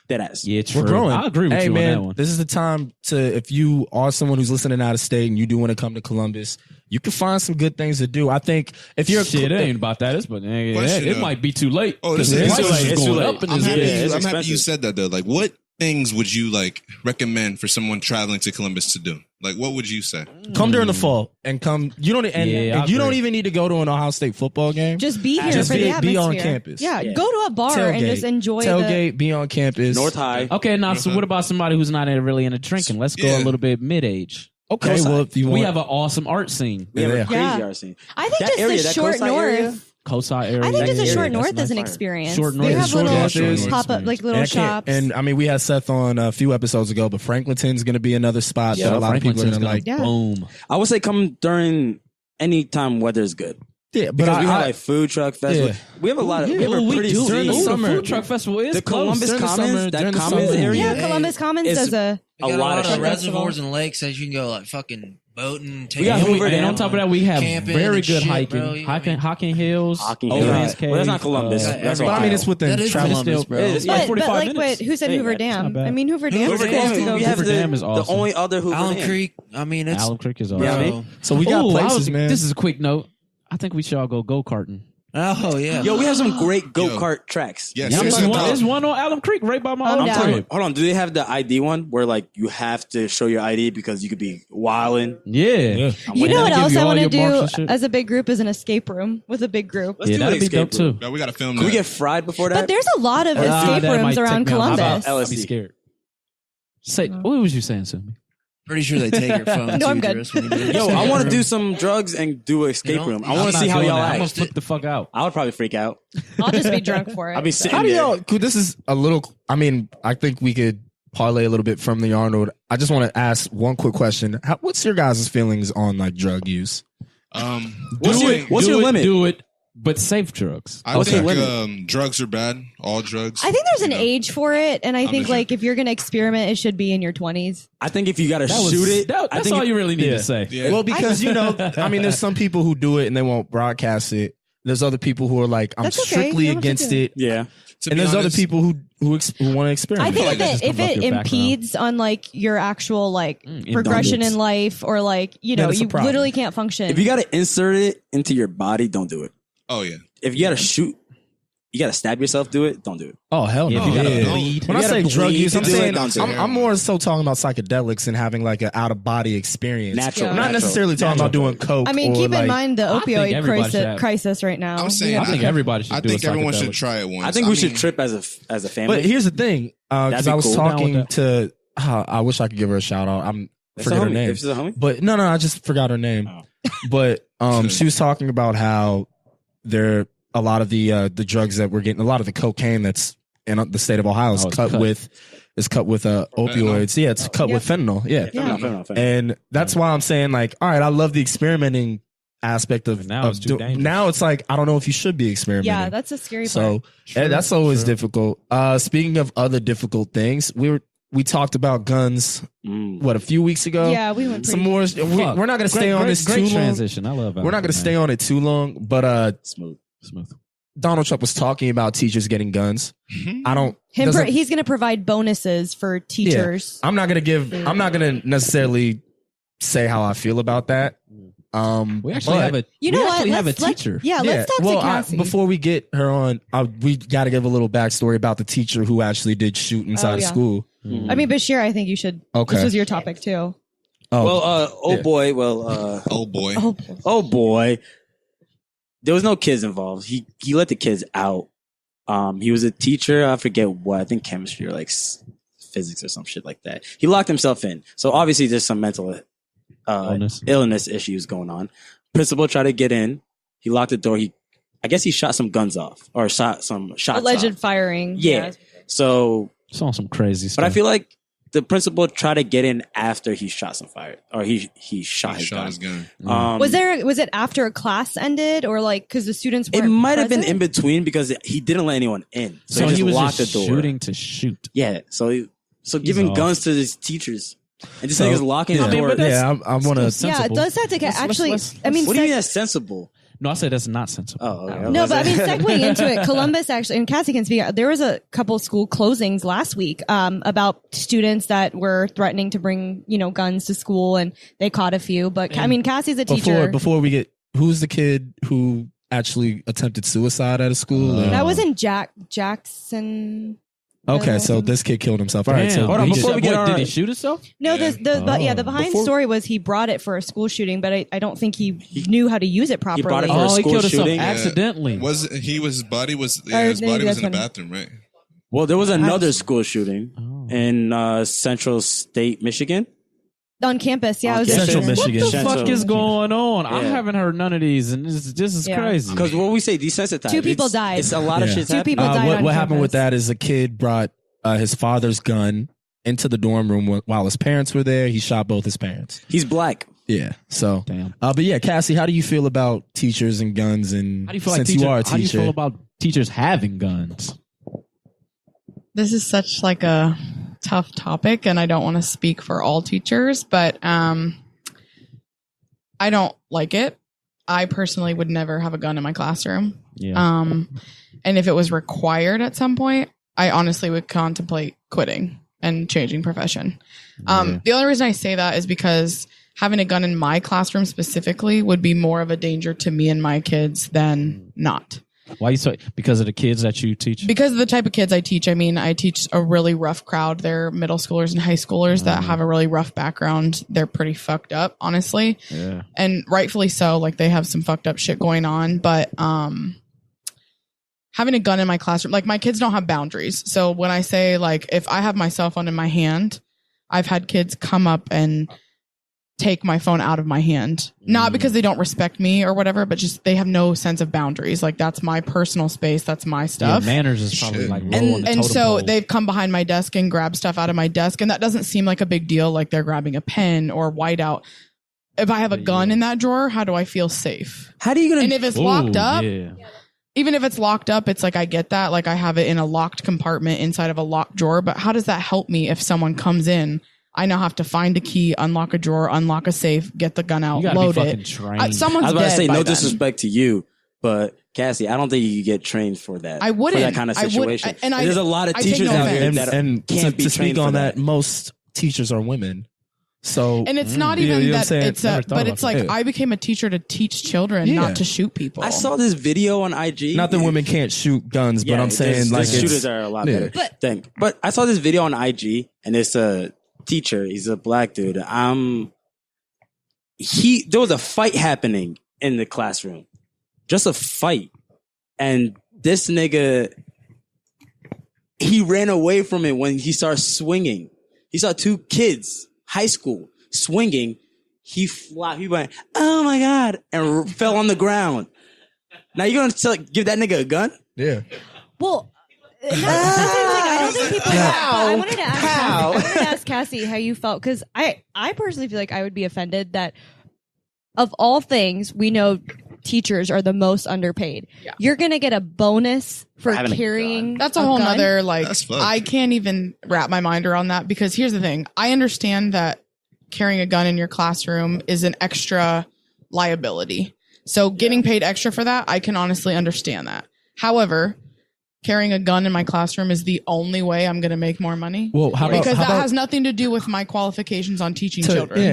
That ass. Yeah, true. we're growing. I agree with hey, you man, on that one. this is the time to, if you are someone who's listening out of state and you do want to come to Columbus, you can find some good things to do. I think if you're Shit, it ain't about that. Question, It might be too late. Oh, this 'cause is- the it's prices too late. is It's too going late. up in I'm this happy. bitch. it's I'm happy you expensive. said that though. Like, what things would you like recommend for someone traveling to Columbus to do? Like, what would you say? come during the fall and come, you don't and, Yeah, I and you don't agree. even need to go to an Ohio State football game. Just be here Just for the be atmosphere. on campus. Yeah, Yeah. go to a bar and just enjoy tailgate, be on campus. North High. Okay, now so what about somebody who's not really into drinking? Let's go Yeah. a little bit mid-age. Okay, Coastside. well if you want, We have an awesome art scene. We have Yeah. a crazy Yeah. art scene. the. I think That just area, the that short coastside area, north. Coastside area. I think just the area, short that's north is an nice fire. experience. Short north They is have short little north is pop up, experience. like little and I can't- shops. and I mean, we had Seth on a few episodes ago, but Franklinton's going to be another spot that a lot of people are going to like. Yeah. Boom. I would say come during any time weather's good. Yeah, but Because we have I, like food truck festival. Yeah. We have a lot of. We have Ooh, a we pretty do. scene. During the Ooh, summer. the food truck festival is The close. Columbus During the Commons, summer- that during the Commons summer. area. yeah, Columbus Commons is- does a. A We got lot a of lot of shit. reservoirs and lakes that you can go like fucking boating. We got And, Hoover and Dam. on top of that, we have Camping very and good shit, hiking. bro. You know what I mean? Hocking Hills. Hocking Old Hills. Man's Well, that's not Cave, Columbus. That's every- but I mean, it's within That is travel. Columbus, bro. It is, like yeah. 45 but minutes. wait, who said Hey, Hoover that's not Dam? bad. I mean, Hoover Dam. Hoover is supposed to Dam. go We have Hoover Dam is the awesome. only other Hoover Allen Dam. Creek. I mean, it's Alum Creek is You know what I awesome. mean? So we got Ooh, places, man. This is a quick note. I think we should all go karting. oh yeah. Yo, we have some great go-kart tracks. Yeah, Yeah, seriously, there's one on Alum Creek right by my I'm old down. crib. Hold on, do they have the ID one where like you have to show your ID because you could be wilding? Yeah. You know what Give else you I all want to your marks do and shit. as a big group is an escape room with a big group. Let's Yeah, do an that'd be escape dope room. too. No, we got to film Can we that. get fried before that? But there's a lot of escape that might rooms take around me out. How about Columbus. L- I'd be LSD. scared. Say, what was you saying, Sumie? Pretty sure they take your phone. No, I'm too, good. Driss, when you do it. Yo, I want to do some drugs and do an escape You know, room. I I'm want to not see how doing y'all that. I'm gonna act. flip the fuck out. I would probably freak out. I'll just be drunk for it. I'll be sitting How do there. y'all? This is a little. I mean, I think we could parlay a little bit from the Arnold. I just want to ask one quick question. What's your guys' feelings on like drug use? What's your limit? Do it, but safe drugs. I What's your think limit? drugs are bad. All drugs. I think there's an You know. age for it, and I think just- like if you're gonna experiment, it should be in your 20s. I think if you got to That was- shoot it, I that's think all you really need Yeah. to say. Yeah. Well, because I mean, there's some people who do it and they won't broadcast it. There's other people who are like, I'm That's okay. strictly You don't have to against do it. Yeah. To And be there's other honest, people who want to experiment. I think like that if just it, comes if off it your background. impedes on like your actual like Mm, progression indulgence. in life, or like you Then know it's a you problem. literally can't function. If you got to insert it into your body, don't do it. Oh yeah. If you got to shoot, you got to stab yourself, do it. Don't do it. Oh hell Yeah, no! if you gotta Yeah. bleed. When I You say gotta drug bleed use, to I'm do it, saying don't do it. I'm more so talking about psychedelics and having like an out of body experience. Natural. Yeah. I'm not natural. necessarily talking about doing coke. I mean, or keep like, in mind the I think opioid everybody should have- crisis right now. I'm saying Yeah. I think everybody should I do think a everyone should psychedelic. try it once. I think we should mean, trip as a family. But here's the thing, That'd because be I was cool. talking Down with to. I wish I could give her a shout out. If Forget it's a her homie. name. If it's a homie? But no, I just forgot her name. Oh. But she was talking about how there a lot of the drugs that we're getting, a lot of the cocaine that's in the state of Ohio is Oh, it's cut cut. with opioids. Yeah, it's cut with fentanyl. Yeah. Fentanyl. And that's why I'm saying like, all right, I love the experimenting aspect of Now it's too dangerous. now it's like I don't know if you should be experimenting. Yeah, that's a scary part. So that's always difficult. Speaking of other difficult things, we talked about guns what a few weeks ago. Yeah, we went some pretty- more. Fuck. We're not going to stay on this great too transition. I love. long. We're not going to stay on it too long. But Smooth. Donald Trump was talking about teachers getting guns. I don't. He's going to provide bonuses for teachers. I'm not going to give. I'm not going to necessarily say how I feel about that. We actually have a. You know we what? actually have a Let's- teacher. Let's talk to Cassie. Before we get her on, we got to give a little backstory about the teacher who actually did shoot inside of yeah. school. I mean, Bashir, I think you should. Okay. This was your topic too. Oh, Well, yeah. boy. Oh boy. Oh boy. There was no kids involved. He let the kids out. He was a teacher. I forget what. I think chemistry or like physics or some shit like that. He locked himself in. So obviously there's some mental illness issues going on. Principal tried to get in. He locked the door. I guess he shot some guns off or shot some shots Alleged off. firing. Yeah. So It's on some crazy stuff. But I feel like the principal tried to get in after he shot some fire, or he shot his gun. Was it after a class ended, or like because the students weren't It might have been present? in between because he didn't let anyone in, so he he just was locked just the door. shooting to shoot. Yeah, so giving off. guns to his teachers and this nigga's locking yeah. his door. I want to. Yeah, it sensible. does have to actually. I mean, What do you mean that's sensible? No, I said that's not sensible. Oh, okay. no, but I mean, segueing into it, Columbus actually, and Cassie can speak. There was a couple school closings last week about students that were threatening to bring, guns to school, and they caught a few. But I mean, Cassie's a teacher. Before we get, who's the kid who actually attempted suicide at a school? That wasn't Jackson. Okay, so this kid killed himself. All right, so Hold on, before we get did he shoot himself? No, the behind Before- story was he brought it for a school shooting, but I don't think he knew how to use it properly. brought it for a Oh, he school killed himself shooting? accidentally. His body was Or his maybe body was that's in the when- bathroom, right? Well, there was another school shooting in Central State, Michigan. On campus, yeah. On I was campus. Central there. Michigan. What the fuck Central- is going on? I Yeah. haven't heard none of these, and this is Yeah. crazy. Because what we say, desensitized. Two people It's- died. It's a lot of Yeah. shit. Two people died what on happened with campus. that is a kid brought his father's gun into the dorm room while his parents were there. He shot both his parents. He's black. Yeah. So, Damn. but yeah, Cassie, how do you feel about teachers and guns? And How do you feel since like you are a how do you teacher, feel about teachers having guns? This is such like a tough topic, and I don't want to speak for all teachers, but I don't like it. I personally would never have a gun in my classroom. Yeah. And if it was required at some point, I honestly would contemplate quitting and changing profession. The only reason I say that is because having a gun in my classroom specifically would be more of a danger to me and my kids than not. Why you so? Because of the kids that you teach? Because of the type of kids I teach. I mean, I teach a really rough crowd. They're middle schoolers and high schoolers that have a really rough background. They're pretty fucked up, honestly. Yeah. And rightfully so. Like, they have some fucked up shit going on. But having a gun in my classroom, like, my kids don't have boundaries. So when I say, like, if I have my cell phone in my hand, I've had kids come up and take my phone out of my hand, not because they don't respect me or whatever, but just they have no sense of boundaries. Like, that's my personal space, that's my stuff. Yeah, manners is probably Shit. like low on and the totem so pole. they've come behind my desk and grabbed stuff out of my desk, and that doesn't seem like a big deal, like they're grabbing a pen or whiteout. If I have a gun in that drawer, how do I feel safe? How do you gonna? And if it's locked Ooh, up, yeah. even if it's locked up, it's like, I get that, like, I have it in a locked compartment inside of a locked drawer, but how does that help me if someone comes in? I now have to find a key, unlock a drawer, unlock a safe, get the gun out, You gotta load be fucking it. trained. Someone's I was about to dead say by no then. disrespect to you, but Cassie, I don't think you could get trained for that. I wouldn't. for that kind of I would- situation. and I- there's a lot of I take teachers no out here offense. that and can't be to trained speak for on that. most teachers are women. So And it's not You know even what I'm that saying? it's Never thought but about it's that. like, Yeah. I became a teacher to teach children, Yeah. not to shoot people. I saw this video on IG. not that women can't shoot guns, but I'm saying like shooters it's, are a lot yeah. better. But I saw this video on IG, and it's a teacher. He's a black dude. There was a fight happening in the classroom, just a fight, and this nigga, he ran away from it when he started swinging. He saw two kids, high school, swinging. He flopped. He went, "Oh my god!" and fell on the ground. Now you're gonna give that nigga a gun? yeah. Well, that's the thing, like, I don't think people. But I wanted to ask Cassie how you felt, because I personally feel like I would be offended that, of all things, we know teachers are the most underpaid. Yeah. You're gonna get a bonus for having a carrying. That's a whole gun? nother, like, That's fucked. I can't even wrap my mind around that, because here's the thing. I understand that carrying a gun in your classroom is an extra liability. So getting paid extra for that, I can honestly understand that. However, carrying a gun in my classroom is the only way I'm going to make more money. Well, Because that has nothing to do with my qualifications on teaching children. Yeah,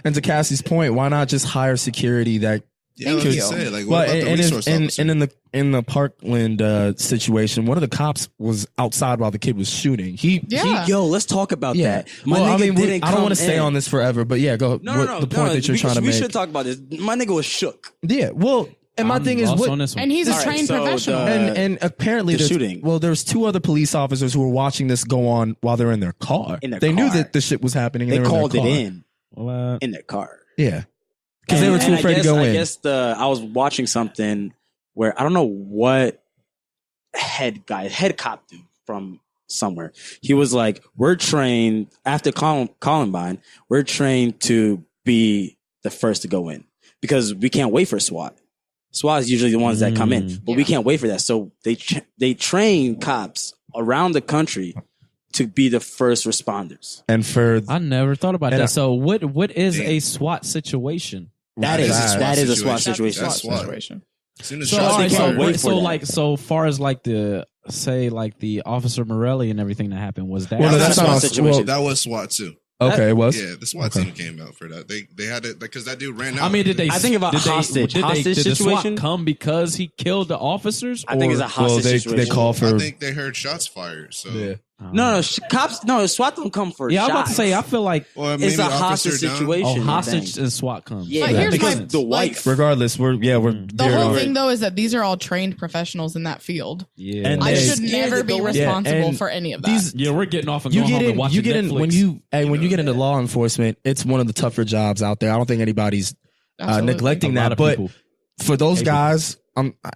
and to Cassie's point, why not just hire security that Yeah, I was Thank gonna you. say, like, Well, what about the and, resource officer? and in the Parkland situation, one of the cops was outside while the kid was shooting. Yo, let's talk about Yeah. that. My Well, I nigga mean, didn't I don't want to come stay in. on this forever, but yeah, go. No, The point that you're trying to we make. should talk about this. My nigga was shook. Yeah. Well, and my I'm thing is, lost what, on this one. And he's a All right, trained so professional. and apparently the there's, shooting. Well, there's two other police officers who were watching this go on while they're in their car. In their they knew car. that the shit was happening. And They were called in it their car. in Well, in their car. Yeah, because they were too afraid to go in. I guess I was watching something where I don't know what head cop dude from somewhere. He was like, we're trained after Columbine, we're trained to be the first to go in because we can't wait for SWAT. SWAT is usually the ones that come in, but we can't wait for that. So they train cops around the country to be the first responders. And for I never thought about And that. So what is a SWAT situation? That is a SWAT situation. That's SWAT. situation. As soon as So, shots all right, go can't off, wait for so that. like, so far as like the Officer Morelli and everything that happened, was that? Well, no, That's that's SWAT not situation. that was SWAT too. okay, it was. Yeah, the SWAT team came out for that. They had it because that dude ran out. I mean, did they? I think about did they- hostage Did situation. the SWAT come because he killed the officers? I think it's a or- hostage they situation. call for I think they heard shots fired. So No, cops. No, SWAT don't come for Yeah, I'm shots. about to say. I feel like or It's maybe a officer hostage down. situation. hostage and SWAT comes. Yeah, But here's because my- the wife. regardless, we're The very whole on- thing though is that these are all trained professionals in that field. Yeah, And I they- should never be responsible and for any of that. these- yeah, we're getting off and you going get home and in, watching you get in Netflix. when you get into law enforcement, it's one of the tougher jobs out there. I don't think anybody's Absolutely. neglecting A lot that, of but people. for those Hey, guys,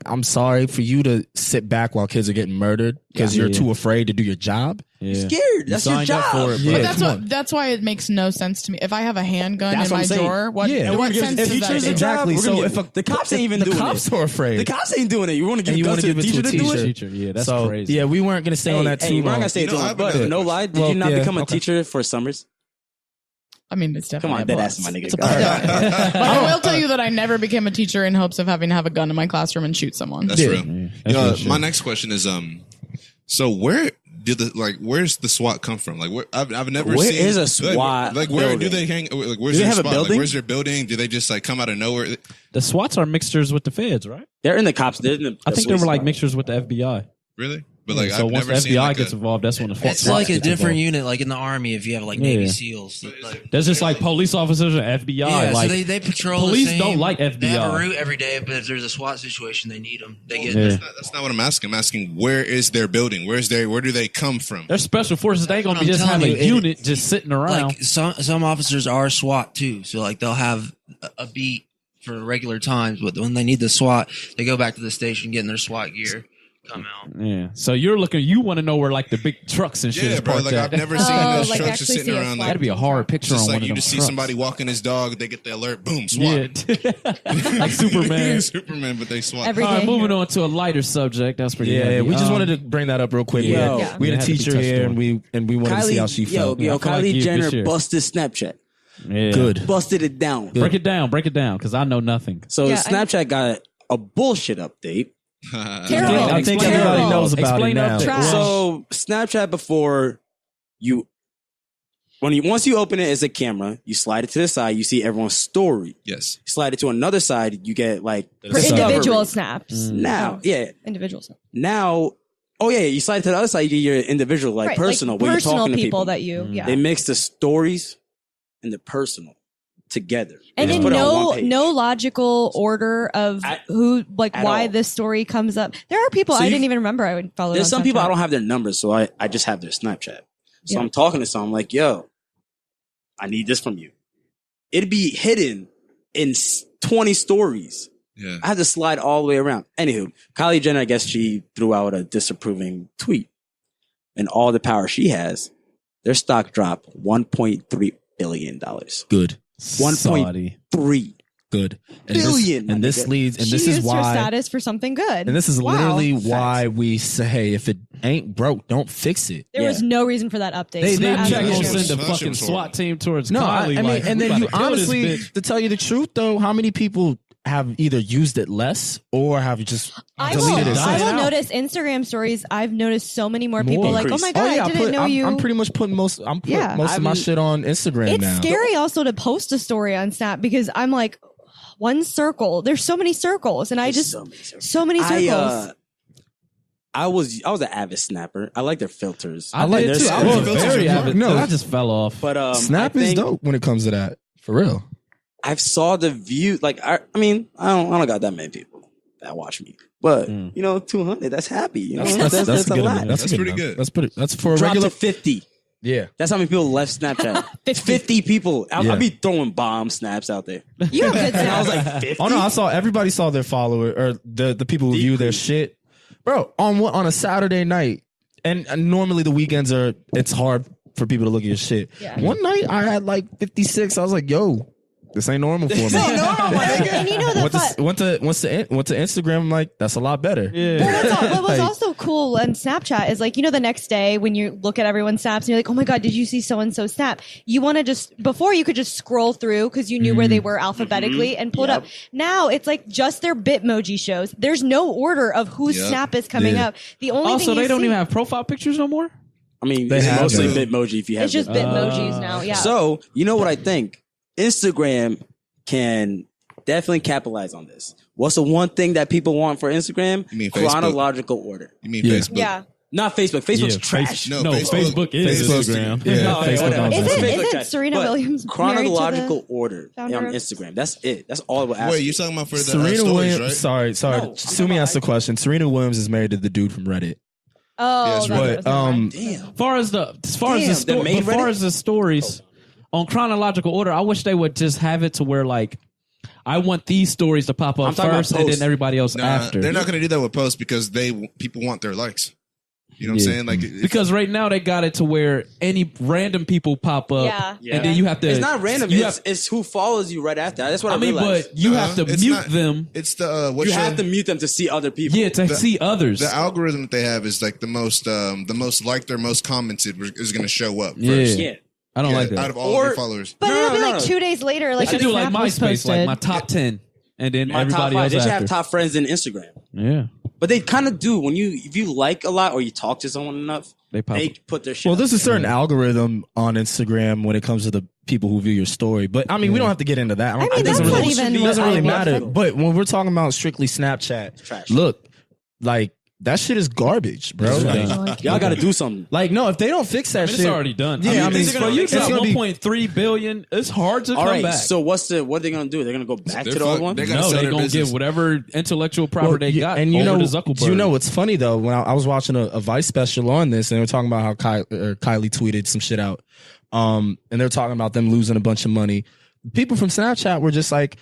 I'm sorry for you to sit back while kids are getting murdered because Yeah. you're Yeah. too afraid to do your job. Yeah. Scared. That's your signed up job. for it, Yeah. But bro. that's why it makes no sense to me. If I have a handgun That's in what my I'm saying. drawer, what Yeah. what We're gonna sense give does that teachers make? Exactly. We're gonna So get- if a, the cops ain't even the doing cops it. are afraid. The cops ain't doing it. You want to give And you guns wanna to give the it to teacher a to do it? Teacher, yeah, that's so, crazy. Yeah, we weren't going to stay on that too we're not long. gonna say it You know, too I much. have But another no lie, did Well, you not yeah, become a okay. teacher for summers? I mean, it's Come definitely on, a dead plus. ass, my nigga. It's a All plus. right. But I will tell you that I never became a teacher in hopes of having to have a gun in my classroom and shoot someone. That's Yeah. real. That's real My shit. next question is so where's the SWAT come from? Like, I've never Where seen is a SWAT Like, where do building? they hang? Like, where's Do they their have a spot? building? Like, where's their building? Do they just like come out of nowhere? The SWATs are mixtures with the feds, right? They're in the cops. They're in the. I think they were police like department. mixtures with the FBI. Really? But like, so I've once never the seen FBI like gets involved, that's when the It's SWAT like a gets different involved. unit, like in the Army, if you have like Yeah. Navy SEAls. Like, There's just like police officers and FBI. yeah, like, so they patrol. police the same, don't like They have a FBI. route every day, but if there's a SWAT situation, they need them. They get. Yeah. That's not what I'm asking. I'm asking where is their building? Where do they come from? They're special forces. They ain't gonna be I'm just have telling a you, unit just sitting around. Like some officers are SWAT too, so like they'll have a beat for regular times, but when they need the SWAT, they go back to the station, get in their SWAT gear, come out. Yeah. So you want to know where like the big trucks and shit Yeah, is bro. parked Like, at. I've never seen Oh, those like trucks just actually sitting see a around. SWAT Like, That'd be a hard picture just on like one you of them just see trucks. somebody walking his dog, they get the alert, boom, SWAT. Yeah. like Superman. Superman, but they SWAT. Every All right, day. moving on to a lighter subject. That's pretty. Yeah, heavy. we just wanted to bring that up real quick. Yeah. We Yeah. had It a had to be teacher touched here, on. and we wanted to see how she felt. I feel like Kylie you, Jenner Bashir. busted Snapchat. Yeah. Good. Busted it down. Break it down, because I know nothing. So Yeah, Snapchat got a bullshit update. Terrible. I think Explain everybody it. knows about Explain it now. update. Trash. So Snapchat before once you open it as a camera, you slide it to the side, you see everyone's story. Yes. You slide it to another side, you get like For discovery. individual snaps. Now, yeah. Individual snaps. Now, you slide it to the other side, you get your individual, like Right, personal, where personal you're talking to people people. that you, yeah. They mix the stories and the personal together. They And just in put it on one page. no logical order of At why all. this story comes up. There are people So I you- didn't even remember I would follow. There's on some people I Snapchat. don't have their numbers, so I just have their Snapchat. So Yeah. I'm talking to someone like, yo, I need this from you. It'd be hidden in 20 stories. Yeah. I had to slide all the way around. Anywho, Kylie Jenner, I guess she threw out a disapproving tweet. And all the power she has, their stock dropped $1.3 billion. Good. 1.3 Good. And billion. This, and this leads, and She this used is her why. status for something good. And this is Wow. literally why we say if it ain't broke, don't fix it. There was no reason for that update. They- Snapchat Yeah. gonna Yeah. send a Yeah. fucking Yeah. SWAT team towards No, Kylie. I mean, like, and we then you about to kill this honestly, bitch. to tell you the truth, though, how many people have either used it less or have just I deleted it? Dying will out. notice Instagram stories. I've noticed so many more people like, oh my Increase. god, I didn't know you. I'm pretty much putting most. I'm putting Yeah. most of my I'm- shit on Instagram It's now. scary also to post a story on Snap because I'm like, one circle. There's so many circles, and I just so many circles. I was an avid snapper. I like their filters. I like their it too. I filters. was very avid. No. I just fell off. But Snap I is think dope when it comes to that. For real. I've saw the view. Like I mean, I don't got that many people that watch me, but 200. That's happy. You know, that's a a good lot. amount. That's a pretty amount. good. That's for a Drop regular. to 50. Yeah. That's how many people left Snapchat. 50 people. Yeah. I'll be throwing bomb snaps out there. You have good And I was Snap. like 50. Oh no, everybody saw their follower or the people who view their shit. Bro, on a Saturday night, and normally the weekends it's hard for people to look at your shit. Yeah. One night I had like 56. I was like, yo, this ain't normal for me. And you know went to Instagram. I'm like, that's a lot better. Yeah. What was also cool on Snapchat is like, you know, the next day when you look at everyone's snaps and you're like, oh my God, did you see so-and-so snap? You want to before you could just scroll through because you knew where they were alphabetically and pull it up. Now it's like just their Bitmoji shows. There's no order of whose snap is coming up. The only Also, thing they you don't see, even have profile pictures no more? I mean, They it's have mostly them. Bitmoji if you have it's just it. Bitmojis now. Yeah. So, you know what I think? Instagram can definitely capitalize on this. What's the one thing that people want for Instagram? You mean Facebook? Chronological order. You mean Yeah. Facebook? yeah. Not Facebook. Facebook's trash. No, No, Facebook is Instagram. Yeah, No, okay, Facebook whatever. owns Isn't- Instagram. Facebook trash. Serena But Williams chronological order founder on of- Instagram. That's it. That's all we're asking. Wait, you talking about for the Serena stories, Williams. right? Sorry. No, Sumi asked the question. Serena Williams is married to the dude from Reddit. Oh, Yes, that's what right. it was. Never mind. Damn. As far as Damn, the main Reddit? stories on chronological order, I wish they would just have it to where like I want these stories to pop I'm up talking about first and posts. then everybody else Nah, after. they're not going to do that with posts because people want their likes. You know what I'm saying? Like, Because right now they got it to where any random people pop up, Yeah. and then you have to. It's not random. You It's who follows you right after. That's what I, I mean, realized. but you have to it's mute not- them. it's the you have to mute them to see other people. Yeah, to see others. the algorithm that they have is like the most liked or most commented is going to show up Yeah. first. Yeah. I don't like that. Out of all Or- of your followers. But No, it'll be no, like no. 2 days later, They like should a do like snap was MySpace, like posted. my top 10, and then My top everybody 5. else They should after. have top friends in Instagram. Yeah, But they kind of do if you like a lot or you talk to someone enough, they pop. they up. put their shit. Well, up there's a there. certain algorithm on Instagram when it comes to the people who view your story. But I mean, we don't have to get into that. I mean, it that's doesn't not really, even it what doesn't I really would matter. think. But when we're talking about strictly Snapchat, Trash. look, like that shit is garbage, bro. It's Like, done. Y'all got to do something. like, no, if they don't fix that It's shit, already done. Yeah, I mean, bro, you it's got gonna be 1.3 billion. It's hard to All come right. back. So what are they gonna do? They're gonna go back They're to the old fucked. one. They gotta no, sell they're their gonna business. give whatever intellectual property they got and you over know, to Zuckerberg. you know what's funny though? When I was watching a Vice special on this, and they were talking about how Kylie tweeted some shit out, and they're talking about them losing a bunch of money. People from Snapchat were just like,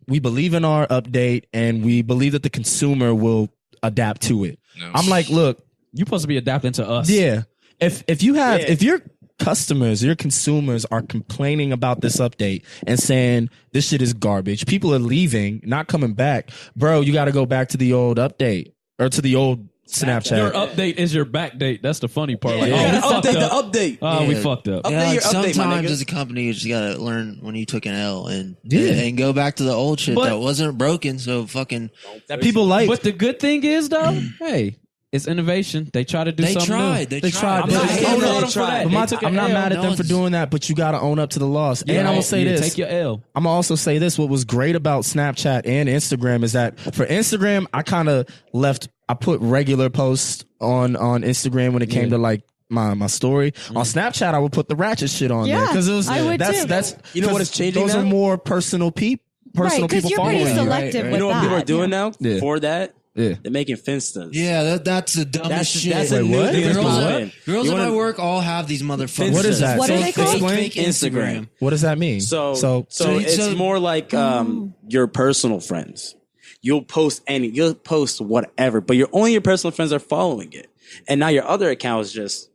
we believe in our update, and we believe that the consumer will adapt to it. No. I'm like, look, You're supposed to be adapting to us. yeah, if you have Yeah. if your customers, your consumers are complaining about this update and saying this shit is garbage, people are leaving, not coming back, bro, you got to go back to the old update or to the old Snapchat. Your update is your back date. That's the funny part. Like, You oh, we gotta fucked update the up. update. Oh, we Yeah. fucked up. Update Yeah, like your update, my sometimes nigga. as a company, you just gotta learn when you took an L and Yeah. and go back to the old shit But- that wasn't broken. So fucking that people like. But the good thing is, though, hey, it's innovation. They try to do they something tried. new. They tried. I'm but not they hating own on up. them for that. But They took I'm an not L. mad at No them for one's- doing that, but you got to own up to the loss. Yeah, And I'm gonna say this: Take your L. I'm gonna also say this. What was great about Snapchat and Instagram is that for Instagram, I put regular posts on Instagram when it came to like my story. On Snapchat, I would put the ratchet shit on there Yeah, because it was I would too. You know what 'cause is changing Those now? are more personal people. Right, because you're pretty following you. selective right. with You know what that. people are doing now Yeah. for that? Yeah. They're making Finstas. Yeah, that's the dumbest That's shit. that's a Wait, new what? thing. Girls, that's at, popping. girls You at my wanna- work all have these motherfuckers. What is that? What are they called? Fake Instagram. What does that mean? So so- it's more like your personal friends. You'll post whatever, but only your personal friends are following it. And now your other account is just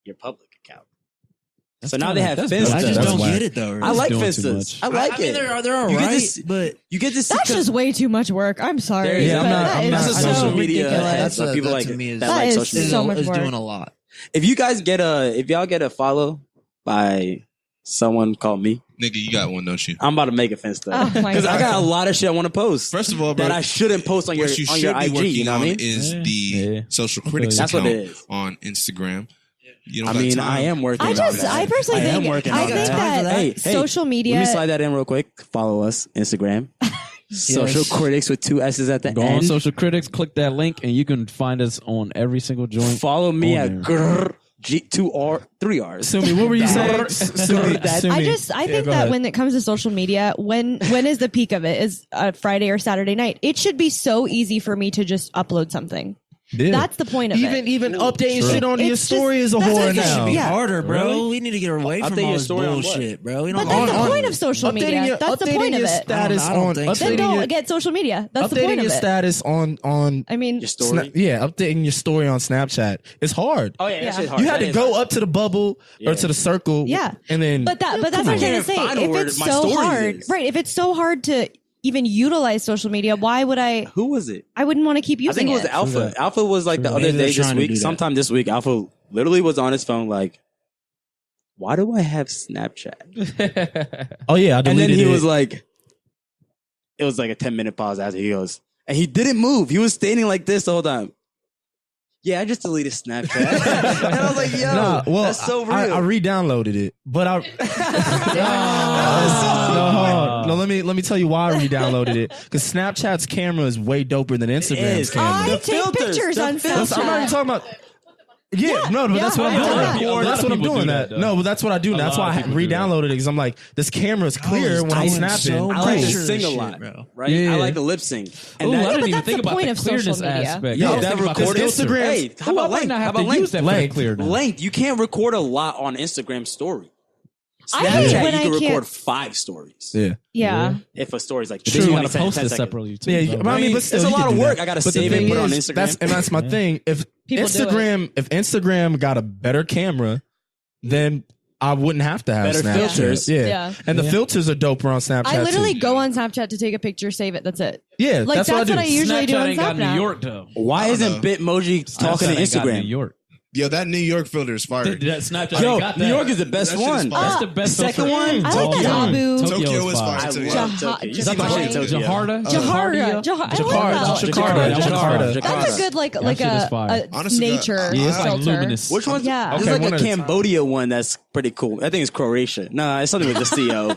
your public account. So now they have that's Finstas. I just That's don't whack. get it though. I like doing too Finstas. much. I like I mean, it. they're all You get right, to- but You get to see That's just way too much work. I'm sorry. There you go. but I'm that not- is that's a so social media. ridiculous. That's what people that like. to me is- That That like is social media. so much is work. doing a lot. If you guys if y'all get a follow by someone called me, Nigga, you got one, don't you? I'm about to make a Finsta Oh my because I God. got a lot of shit I want to post. First of all, bro, that I shouldn't post on your what you on should your be IG. working You know what I on mean? is Yeah. the Yeah. social critics That's what account it is. on Instagram. You don't I got mean, time. I am working. I on just, that. I personally I am think, working I on think that. that Hey, social media. Let me slide that in real quick. Follow us Instagram. Social critics with 2 S's at the Go on end. Social Critics, click that link, and you can find us on every single joint. Follow me on at there. G2R 3 R's. Sumi, what were you saying? Sumi, I think go that ahead. when it comes to social media, when is the peak of it? Is Friday or Saturday night? It should be so easy for me to just upload something. Yeah. That's the point of it. Even updating shit on your It's story just- is a that's whore what it should now. be. Yeah. Harder, bro. Really? We need to get away from Update all your this story on what? bullshit, bro. We But don't that's the want- point of social media. That's the point of your it. status I don't on think so. Then updating don't your, get social media. That's the updating point of your it. status on I mean, Your story. updating your story on Snapchat. It's hard. Oh yeah, that Yeah. shit's hard. You had That to is go hard. up to the bubble Yeah. or to the circle. Yeah. And then but that's what I'm trying to say. Find a If word, it's my so stories hard, is. right? If it's so hard to even utilize social media, why would I? Who was it? I wouldn't want to keep I using think it was it. Alpha. Alpha was like the other Maybe they're day this trying to do week. that. Sometime this week, Alpha literally was on his phone like, "Why do I have Snapchat?" oh yeah, I And then deleted he it. was like, it was like a 10-minute pause after he goes, and he didn't move. He was standing like this the whole time. Yeah, I just deleted Snapchat. And I was like, yo, Nah, well, that's so real. I re-downloaded it, but I no, let me tell you why I re-downloaded it. Because Snapchat's camera is way doper than Instagram's is. camera. I The take filters, pictures the on filters. I'm not even Snapchat. talking about. Yeah, no, but that's what I'm I doing. do that. That's what I'm people doing. do That that, though. no, but that's what I do. A That's lot why I of people do that. re-downloaded it because I'm like, this camera is clear when I'm doing snapping. so I like to much. sing a Shit, lot, bro. right? Yeah. I like to lip sync. And Ooh, that, I didn't but even that's think the about point the of social clearness media. aspect. Yo, I was that thinking about the recording filter. Instagram- Hey, how about I might length? not How have about to length? use that Length. clear now. Length. You can't record a lot on Instagram story. I hate Snapchat, when you I can can't- record 5 stories. Yeah, Yeah. If a story's like But then you 20 gotta post 10 it seconds. separately too. yeah. though, But I mean, but still, it's a you lot can of do work. that. I gotta But the save it thing and put it on is, Instagram. That's my thing. If People do it. if Instagram got a better camera, then I wouldn't have to have Better Snapchat. filters. Yeah. Yeah. And the filters are doper on Snapchat. I literally too. go on Snapchat to take a picture, save it. That's it. Yeah, Like, that's what I do. that's what I usually do Snapchat on ain't got New Snapchat. York though. Why I don't isn't know. Bitmoji talking to Snapchat ain't got New Instagram? York. Yo, that New York filter is fire. That Snapchat Yo, ain't got New that. York is the best That shit is one. fire. That's the best. Second filter. one? I like that Abu. Tokyo is fire I too. love Yeah. Tokyo. You Jakarta. see my shit in Tokyo. Jakarta. Jakarta. That's a good like That like shit is a fire. Honestly, nature Yeah, it's like filter. luminous. Which one's Yeah. There's Okay, like one a at a time. Cambodia one that's pretty cool. I think it's Croatia. No, it's something with the CO.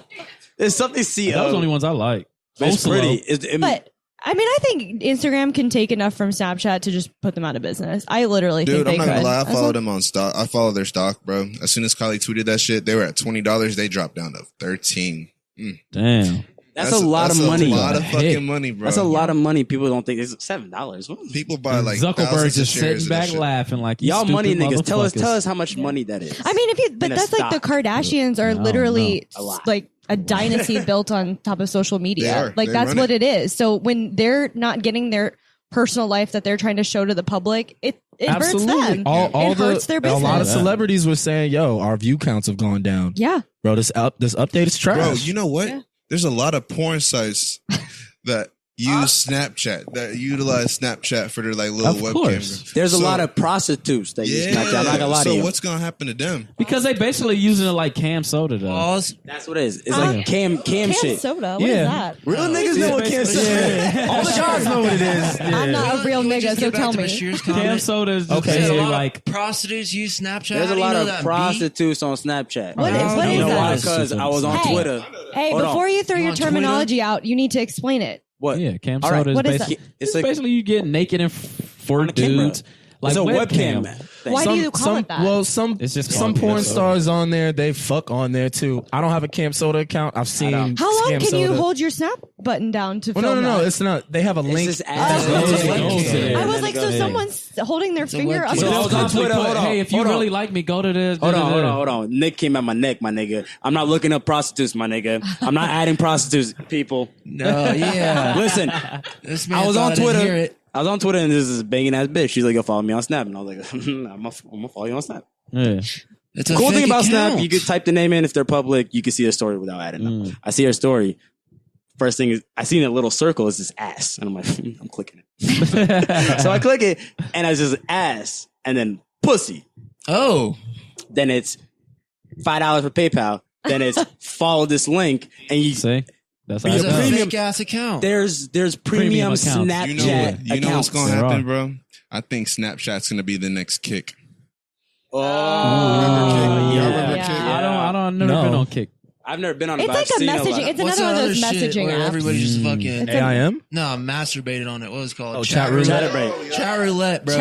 It's something CO. Those are the only ones I like. It's Oslo. pretty. But I mean, I think Instagram can take enough from Snapchat to just put them out of business. I literally Dude, think I'm they not gonna could. lie. I As follow long- them on stock. I follow their stock, bro. As soon as Kylie tweeted that shit, they were at $20. They dropped down to 13. Damn. that's a lot of money. A lot of Heck. fucking money, bro. That's a lot of money. People don't think it's $7. People buy like Zuckerberg thousands of just shares sitting of that back shit. laughing like you Y'all money stupid niggas. Tell us motherfuckers. how much money that is. I mean, but In a that's like the stock. Kardashians are No, literally no, a lot. like a dynasty built on top of social They media. are. Like They that's run what it. it is. So when they're not getting their personal life that they're trying to show to the public, it hurts them. All It hurts their a lot of business. celebrities were saying, "Yo, our view counts have gone down." Yeah. Bro, this update is trash. Bro, you know what? Yeah. There's a lot of porn sites that use Snapchat, that utilize Snapchat for their like little Of webcam. course. There's a So- lot of prostitutes that use Yeah. Snapchat. I'm not gonna lie to So you. what's gonna happen to them? Because they basically using it like cam soda though. Pause. That's what it is. It's like cam Cam shit. soda. What is Yeah. that? Real niggas know what cam soda is. All the guys know what it is. I'm not a real nigga, so tell me. Cam soda is just Okay, basically a lot like of prostitutes use Snapchat. There's How a do you lot know of that, B? prostitutes on Snapchat. What is- what you is know that? why? Because I was on Hey. Twitter. Hey, Hold on. before you throw You your on Twitter? terminology out, you need to explain it. What? yeah, cam All right. soda is What is basically that? it's It's like- basically you get naked and for On the camera. dudes. Like It's a webcam. webcam thing. Why do you call it that? Well, some It's just some called porn cam soda. stars on there. They fuck on there too. I don't have a Camp Soda account. I've seen. don't. How long Scam can you Soda. hold your snap button down to Well, film no. that? It's not. They have a link. just that ads. goes It's there. just there. I And was then like, it so goes- someone's holding their finger up. So I was on Twitter. Hold on. Hey, if you Hold on. really like me, go to this. Hold on. Nick came at my neck, my nigga. I'm not looking up prostitutes, my nigga. I'm not adding prostitutes, people. No, yeah. Listen, This man I was on thought didn't hear Twitter. it. I was on Twitter and this is banging ass bitch. She's like, "Yo, follow me on Snap," and I was like, "I'm gonna follow you on Snap." Yeah. It's a Cool thing fake about account. Snap, you could type the name in. If they're public, you can see their story without adding them. I see her story. First thing is, I see in a little circle is this ass, and I'm like, I'm clicking it. So I click it, and it's just ass, and then pussy. Oh, Then it's $5 for PayPal. Then it's follow this link, and you See? That's how But it's it you're a goes. premium- fake ass account. there's Premium premium accounts. Snapchat You know what? You know what's accounts. gonna There happen, are. bro? I think Snapchat's gonna be the next Kick. Oh, Remember Kick? Y'all yeah. remember Yeah. Kick? I don't. I've never No. been on Kick. I've never been on it. It's but like I've a seen lot messaging. of- It's What's another that one of those other shit messaging where apps. everybody just fucking AIM? no masturbated on it. What was it called? Oh, chat roulette. Chat roulette, bro.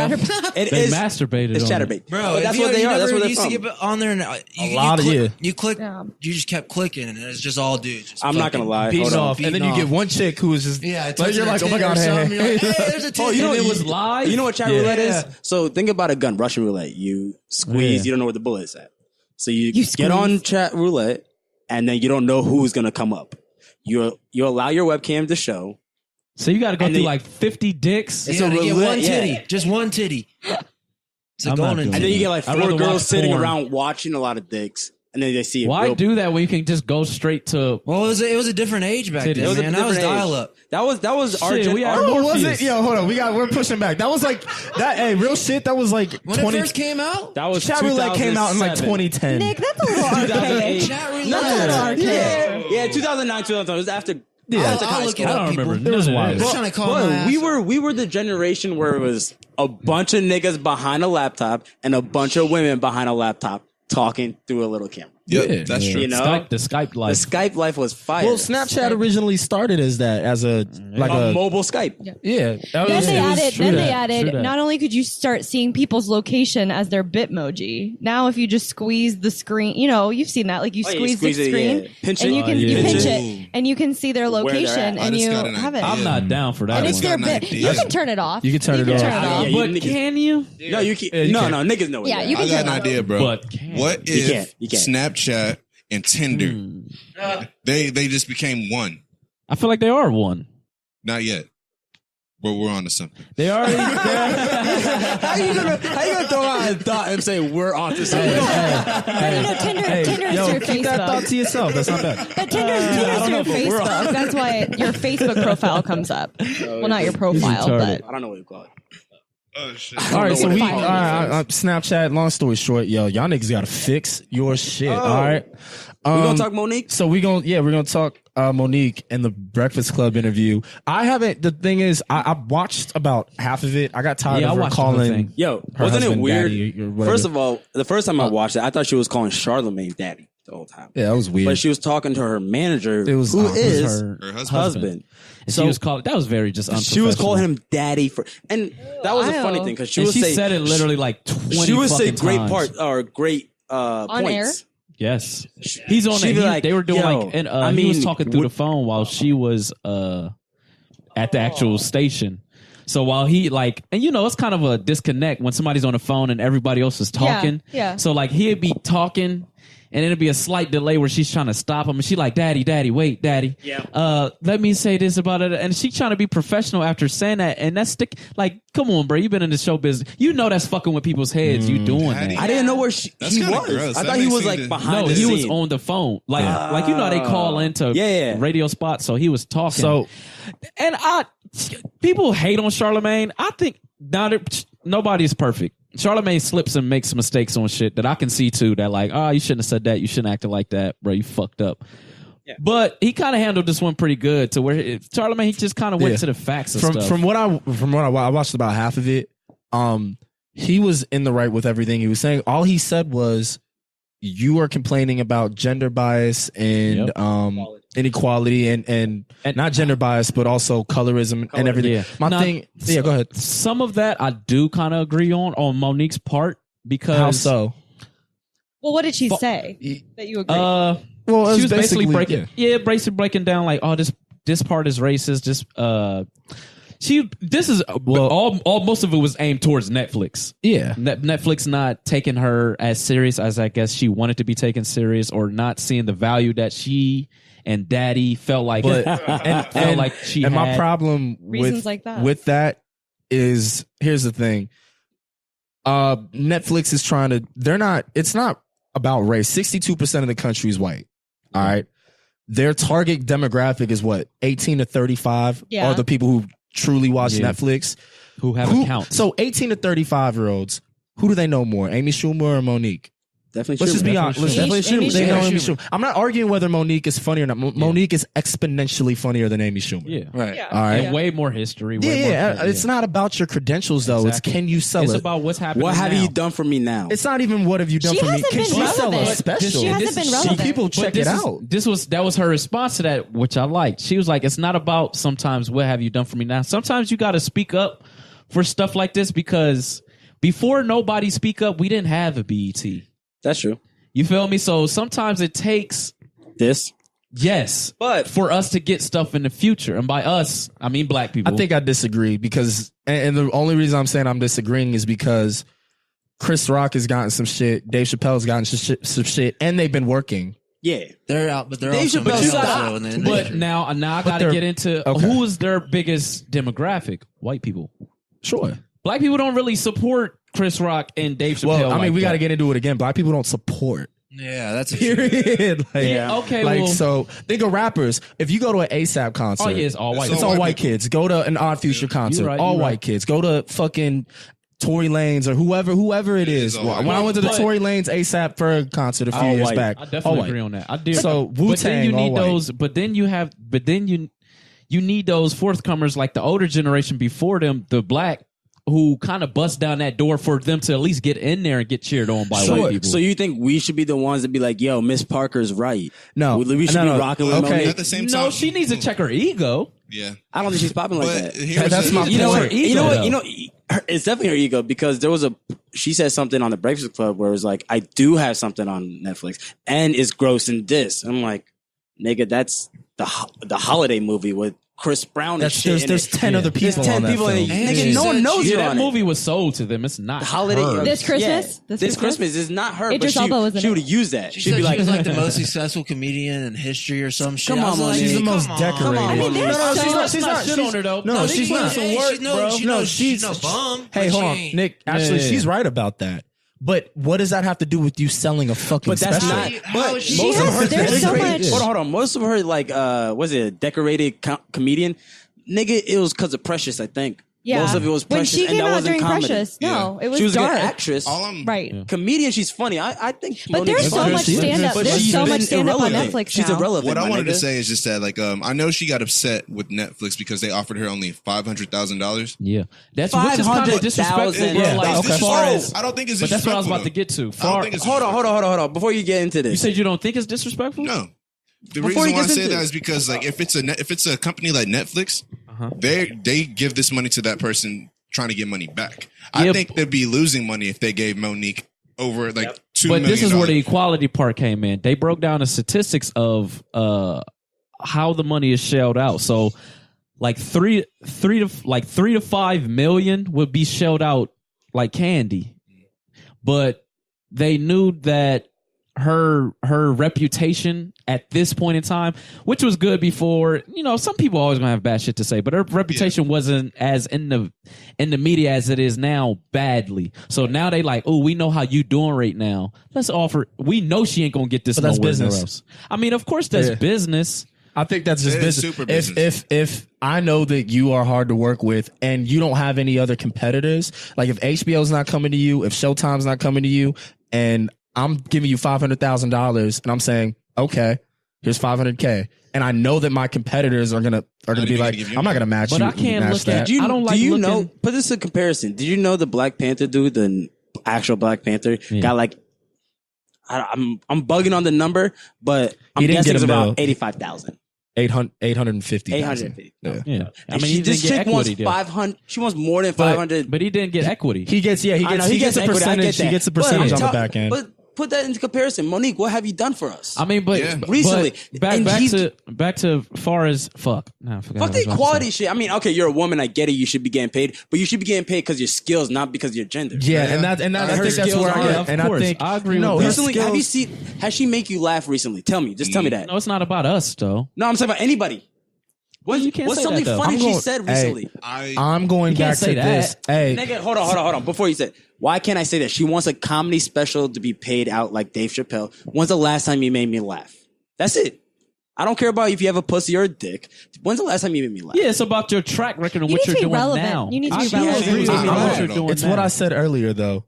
It They is. masturbated It's on it. chatterbait, Bro, But that's if what they you are. That's never where they're used from. to get on there, and you click, Yeah. you just kept clicking, and it's just all dudes. Just I'm not gonna fucking lie. Beating Hold on. off, and then you get one chick who is just Yeah, like you're like, oh my god, hey, Hey, there's a Oh, you know And it you- was live? You know what chat Yeah. roulette is? So think about a gun, Russian roulette. You squeeze, Yeah. you don't know where the bullet's at. So you squeeze. get on chat roulette, and then you don't know who's gonna come up. You allow your webcam to show. So you got to go And through they- like 50 dicks. It's Yeah, a to get roulette, one titty, yeah. just one titty. It's a I'm not golden doing And then you titty. get like I'd 4 rather watch girls sitting porn. around watching a lot of dicks, and then they see. Why real- do that when you can just go straight to? Well, it was a different age back Titties. then, It was a man. That was different age. dial up. That was our Shit, gen- we had our- Oh, was Morpheus. it? Yo, hold on. We're pushing back. That was like that. Hey, real shit. That was like When 20. it first came out, That was Chat roulette came out in like 2007. 2010. Nick, that's a little archaic. chat roulette. That's a little archaic. Yeah, 2009, 2010. It was after. Yeah. after I'll high look school. it I up, don't people. remember. It was none of wild. that. They're trying to call Bro, my ass we were the generation where it was a bunch of niggas behind a laptop and a bunch of women behind a laptop talking through a little camera. Yep, Yeah. that's true. You know? The Skype life. The Skype life was fire. Well, Snapchat originally started as that, as a like a a mobile Skype. yeah. Then they it was added. true Then that, they true added. that. Not only could you start seeing people's location as their Bitmoji. Now, if you just squeeze the screen, you've seen that. Like you Oh, yeah, squeeze the squeeze it, screen, yeah. Pinch and it. you can yeah. you pinch Ooh. it, and you can see their Where they're location, at. and just you got an have it. idea. I'm not down for that. And I it's just their got an bit. idea. You can turn it off. You can turn it can off. turn it off. Yeah, But you can you? No, you can't. Yeah, you no, can't. no, niggas know it. Yeah, you I can got turn an it off. idea, bro. But can. What You if can't. You can't. Snapchat and Tinder they just became one? I feel like they are one. Not yet, but we're on to something. They already. How you gonna throw out a thought and say we're onto something? Tinder is yo, your keep that thought Facebook. to yourself. That's not bad. But Tinder's your Facebook. That's why your Facebook profile comes up. Well, not your profile, retarded. but I don't know what you call it. Oh shit! All right, so what we it all is. right, Snapchat. Long story short, y'all niggas gotta fix your shit. All right, We gonna talk Monique? So we're gonna talk Monique and the Breakfast Club interview. I haven't. The thing is, I watched about half of it. I got tired Yeah, I of her watched the whole calling. thing. Yo, her wasn't it husband weird? daddy or whatever. First of all, the first time I watched it, I thought she was calling Charlamagne daddy the whole time. Yeah, that was weird. But she was talking to her manager, It was- who it was is her Her husband. husband. And So- she was calling. That was very just unprofessional. She was calling him daddy for, and that was a funny Wow. thing because she And would she say said it literally like 20 she would say fucking great times. part or great On air? points. Yes, he's on She'd it. be like, They were doing yo, like, and I he was mean, talking through the what- phone while she was at the actual station. So while he like, and it's kind of a disconnect when somebody's on the phone and everybody else is talking. Yeah. So like he'd be talking, and it'd be a slight delay where she's trying to stop him, and she like, "Daddy, wait, Daddy. Yeah. Let me say this about it." And she trying to be professional after saying that, and that's like, come on, bro, you've been in the show business, that's fucking with people's heads. You doing Daddy. that? I didn't know where That's he kinda was. gross. I That thought he makes was me like just- behind No, the he was scene. on the phone. Like how they call into Yeah. radio spots, so he was talking. So and people hate on Charlamagne. I think nobody's perfect. Charlamagne slips and makes mistakes on shit that I can see too. That like, you shouldn't have said that. You shouldn't act like that, bro. You fucked up. Yeah. But he kind of handled this one pretty good. To where Charlamagne, he just kind of went Yeah. to the facts of from stuff. from what I watched about half of it. He was in the right with everything he was saying. All he said was, "You are complaining about gender bias and inequality and not gender bias, but also colorism and everything." Yeah. My Now, thing, yeah, go ahead. Some of that I do kind of agree on Monique's part because How so? well, what did she say that you agree? Well, she it's was basically breaking, yeah. basically breaking down like, this part is racist. Most of it was aimed towards Netflix. Yeah. Netflix not taking her as serious as I guess she wanted to be taken serious, or not seeing the value that she and Daddy felt like felt like she and had. my problem Reasons like that. with that is, here's the thing. Netflix is trying to, it's not about race. 62% of the country is white. All right. Their target demographic is what? 18 to 35 Yeah. are the people who truly watch Yeah. Netflix. who have accounts. So 18 to 35-year-olds, who do they know more? Amy Schumer or Monique? Definitely. Let's just be honest. Amy Schumer. They Schumer. know Amy Schumer. I'm not arguing whether Monique is funny or not. Monique is exponentially funnier than Amy Schumer. Yeah. Right. All right. And way more history. Way more, It's not about your credentials though. Exactly. It's can you sell It's it? about what's happening. What have now. you done for me now? It's not even what have you done She for me. hasn't Can been she sell a relevant. special? She hasn't been See, relevant. people But check this it is- out. That was her response to that, which I liked. She was like, "It's not about sometimes what have you done for me now. Sometimes you got to speak up for stuff like this because before nobody speak up, we didn't have a BET. That's true. You feel me? So sometimes it takes This. yes, But for us to get stuff in the future, and by us, I mean black people. I think I disagree because, and the only reason I'm saying I'm disagreeing is because Chris Rock has gotten some shit, Dave Chappelle's gotten some shit, and they've been working. yeah. They're out, but they're Dave also Chappelle males stopped. though in the But industry. now I got to they're- get into okay. who is their biggest demographic? White people. Sure. Black people don't really support Chris Rock and Dave Chappelle. Well, I mean, like we got to that. get into it again. Black people don't support. Yeah, that's a Period. Like, Yeah, okay, Like, well- so think of rappers. If you go to an ASAP concert, Oh yeah, it's all white. it's all white kids. Go to an Odd Future concert. right, all you're white right. kids. Go to fucking Tory Lanez or whoever it is. all white. When I went to the But- Tory Lanez ASAP Ferg concert a few All years white. back, I all definitely white. agree on that. I do. So but then Wu-Tang, you all need white. those. But then you need those forthcomers like the older generation before them, the black who kind of bust down that door for them to at least get in there and get cheered on by So, white people. so you think we should be the ones that be like, yo, Miss Parker's right? No. We should No, be no. rocking with Okay. Monique. At the same time, no, she needs to check her ego. Yeah, I don't think she's popping like but that. here's That's the- my You know point. what? You know what? though. You know, it's definitely her ego because there was she said something on the Breakfast Club where it was like, I do have something on Netflix and it's gross and this. I'm like, nigga, that's the holiday movie with Chris Brown and shit. There's 10 other people There's 10 on that people film. in it. And Nigga, she no one said knows she- you're Yeah, on that it. movie was sold to them. It's not The holiday her. This Christmas? Yeah. This This Christmas? Christmas is not her. Idris But Elba was in she it. would have used that. She She'd said be like, she was like the most successful comedian in history or some shit. Come I on, was like, Monique. She's the most come on. decorated. Come on. I mean, there's No, so she's not. much She's not. shit on her though. No, No, she's not. Hey, she's no bum. Hey, but hold on, she ain't- Nick. Actually, Yeah. she's right about that. But what does that have to do with you selling a fucking But that's special? not. How But is she- most She of has- her there's so decorated- much- Hold on. Most of her was it a decorated comedian? Nigga, it was because of Precious. I think. Yeah. Most of it was when Precious, she and came that out wasn't during comedy. Precious. No, it was She was a dark. good actress. all I'm Right. Comedian, she's funny. I think. But Monique there's is so funny. much She is. stand up. But There's she's so been much stand up on irrelevant. Netflix She's now. irrelevant. What I my wanted to nigga. say is just that, like, I know she got upset with Netflix because they offered her only $500,000. Yeah, that's which is kind of disrespectful, bro. Yeah, like That's as far as, disrespectful. I don't think it's but that's what I was disrespectful, about to get to. I don't Far, think it's Hold on. Before you get into this, you said you don't think it's disrespectful? No. The Before reason he why I gets say into that it. is because, like, if it's a company like Netflix, they give this money to that person trying to get money back. I Yep. think they'd be losing money if they gave Monique over like $2 But million. this is where the equality part came in. They broke down the statistics of how the money is shelled out. So, like three to 5 million would be shelled out like candy, but they knew that her reputation at this point in time, which was good before, some people always gonna have bad shit to say, but her reputation wasn't as in the media as it is now badly. So now they like, oh, we know how you doing right now. Let's offer. We know she ain't gonna get this But that's nowhere business. else. I mean, of course that's Yeah. business. I think that's just It is business. super business. If I know that you are hard to work with and you don't have any other competitors, like if HBO's not coming to you, if Showtime's not coming to you, and I'm giving you $500,000 and I'm saying, okay, here's $500K, and I know that my competitors are gonna be even like, gonna give you I'm not gonna match But you. I can't match look that. at Do you, I don't like do you looking- know? Put this in comparison. Did you know the Black Panther dude, the actual Black Panther, got like? I'm bugging on the number, but I'm He didn't guessing get it's a about bill. 85,000. 850. 850. Yeah. Yeah, I mean, She, he this didn't get chick wants equity. There. 500. She wants more than 500. But he didn't get equity. He gets a I know, percentage. equity, I get He that. gets a But percentage I'm on the back end. But put that into comparison, Monique. What have you done for us? I mean, but Yeah. Recently. but And back to far as fuck. Nah, I forgot Fuck what I the was about to equality say. shit. I mean, okay, you're a woman. I get it. You should be getting paid, but you should be getting paid because your skills, not because of your gender. Yeah, and I Her think that's skills where are- I yeah, get. of And I course. think I agree no, with her that. Recently, have you skills- seen? Has she make you laugh recently? Tell me. Just tell me that. No, it's not about us though. No, I'm talking about anybody. You can't What's say something that, though. funny I'm she going- said hey, recently? I'm going You can't back to say this. that. Hey, Nigga, hold on. Before you said, why can't I say that? She wants a comedy special to be paid out like Dave Chappelle. When's the last time you made me laugh? That's it. I don't care about if you have a pussy or a dick. When's the last time you made me laugh? Yeah, it's about your track record and You what need you're to be doing relevant. now. You need to be I relevant. agree with I- what I- you're doing it's now. what I said earlier, though.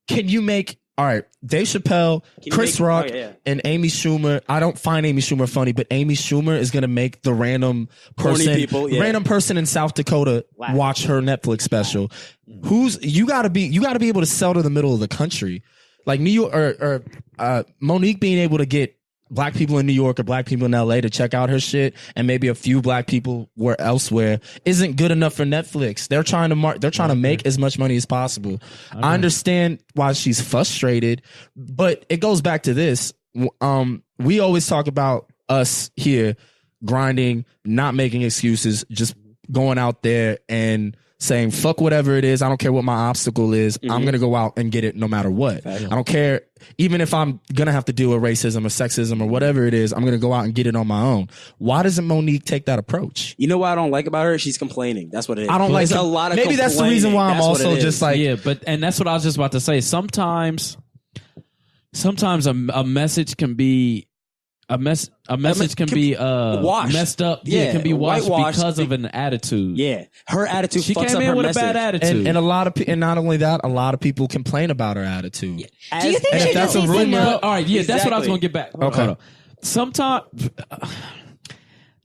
Can you make all right, Dave Chappelle, Chris Rock, and Amy Schumer. I don't find Amy Schumer funny, but Amy Schumer is gonna make the random person in South Dakota watch her Netflix special. You gotta be able to sell to the middle of the country, like New York or Monique being able to get black people in New York or black people in LA to check out her shit, and maybe a few black people were elsewhere, isn't good enough for Netflix. They're trying to make as much money as possible. I understand why she's frustrated, but it goes back to this. We always talk about us here grinding, not making excuses, just going out there and saying, fuck whatever it is. I don't care what my obstacle is. I'm going to go out and get it no matter what. I don't care. Even if I'm going to have to deal with racism or sexism or whatever it is, I'm going to go out and get it on my own. Why doesn't Monique take that approach? You know what I don't like about her? She's complaining. That's what it is. I don't like a lot of maybe that's the reason why I'm also just like. Yeah, and that's what I was just about to say. Sometimes a message can be a message can be washed. Messed up. Yeah, it can be washed because of an attitude. Yeah, her attitude. She fucks came up in her with message. a bad attitude, and a lot of and not only that, a lot of people complain about her attitude. Yeah. Do you think she that's just a needs to rumor? know? All right, yeah, that's what I was going to get back. Okay. Sometimes,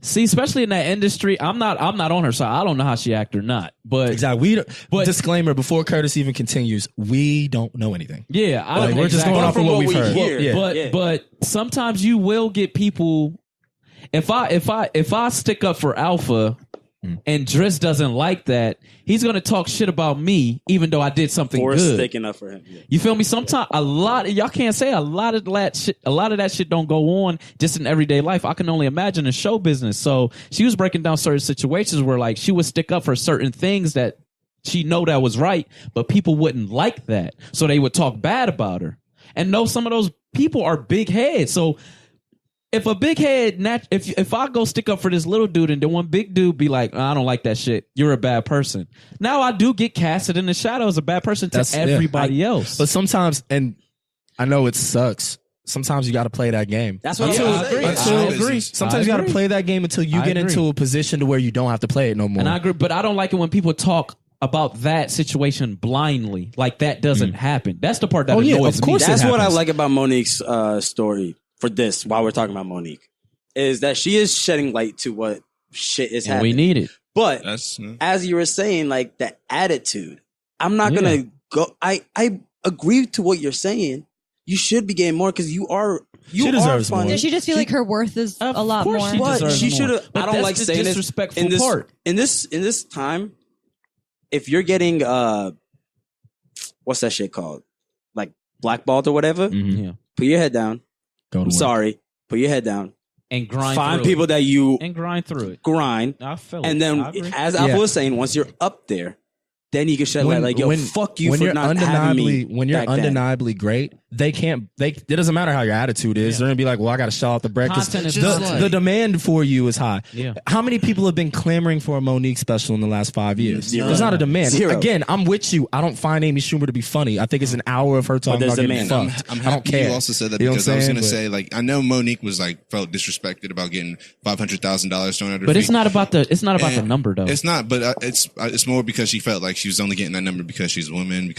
see, especially in that industry, I'm not on her side. I don't know how she act or not, but exactly. Disclaimer before Curtis even continues: we don't know anything. Yeah, we're just going off of what we've heard. But sometimes you will get people. If I stick up for Alpha and Driss doesn't like that, he's gonna talk shit about me, even though I did something good. Sticking up for him. Yeah. You feel me? Sometimes y'all can't say a lot of that shit don't go on just in everyday life. I can only imagine in show business. So she was breaking down certain situations where like she would stick up for certain things that she know that was right, but people wouldn't like that, so they would talk bad about her. And no, some of those people are big heads. So if a big head, if I go stick up for this little dude and then one big dude be like, I don't like that shit, you're a bad person. Now I do get casted in the shadow as a bad person to everybody else. But sometimes, and I know it sucks, sometimes you got to play that game. That's what I agree. Sometimes you got to play that game until you get into a position to where you don't have to play it no more. And I agree, but I don't like it when people talk about that situation blindly, like that doesn't happen. That's the part that annoys me. That's what I like about Monique's story. For this, while we're talking about Monique, is that she is shedding light to what shit is happening. We need it. But as you were saying, like the attitude, I'm not gonna go. I agree to what you're saying. You should be getting more because you are deserves funny. more. Does she just feel like her worth is a lot more? She should have. I don't like saying this disrespectful part. In this time. If you're getting what's that shit called, like blackballed or whatever, put your head down. I'm sorry. Put your head down and grind. Find people that you and grind through it. Grind. I feel and then, as Alpha was saying, once you're up there, then you can shed light. Like, yo, fuck you for not having me. When you're undeniably great, it doesn't matter how your attitude is. They're gonna be like, well, I got to shell out the bread because the demand for you is high. Yeah. How many people have been clamoring for a Monique special in the last 5 years? Zero. There's not a demand. Zero. Again, I'm with you. I don't find Amy Schumer to be funny. I think it's an hour of her talking about getting fucked. I'm I don't happy care. you also said that You know because what I was I'm going to saying? say, like, I know Monique was like felt disrespected about getting $500,000 thrown at her. But feet. it's not about the number though. It's not, but it's more because she felt like she was only getting that number because she's a woman.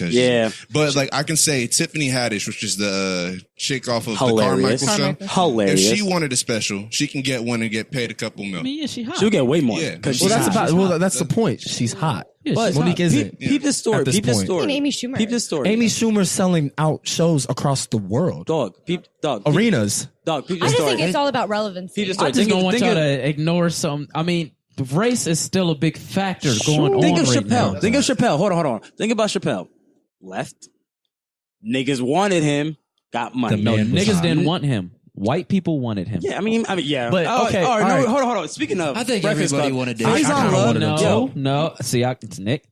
But like I can say, Tiffany Haddish, which is the chick off of Hilarious. the Carmichael show. Hilarious. If she wanted a special, she can get one and get paid a couple mil. I mean, yeah, she hot. She'll get way more. Yeah. Because That's the point. She's hot. Yeah, But she's Monique hot. isn't. Peep this story. At this Peep this point. story. And Amy Schumer. Peep this story. Amy Schumer's selling out shows across the world. Dog. Arenas. Dog. Peep I this just story. think it's all about relevancy. Peep this I story. just don't want Think y'all of- to ignore some. I mean, race is still a big factor going on Think of right Chappelle. now. Think of Chappelle. Hold on. Think about Chappelle. Left. Niggas wanted him. Got money. The No, man was niggas hot. didn't want him. White people wanted him. Yeah, I mean, yeah. But, okay, all all right, right. hold on. Speaking of, I think Breakfast everybody Club, wanted Dave. Phase I on kinda Love. wanted him too. No. See, it's Nick.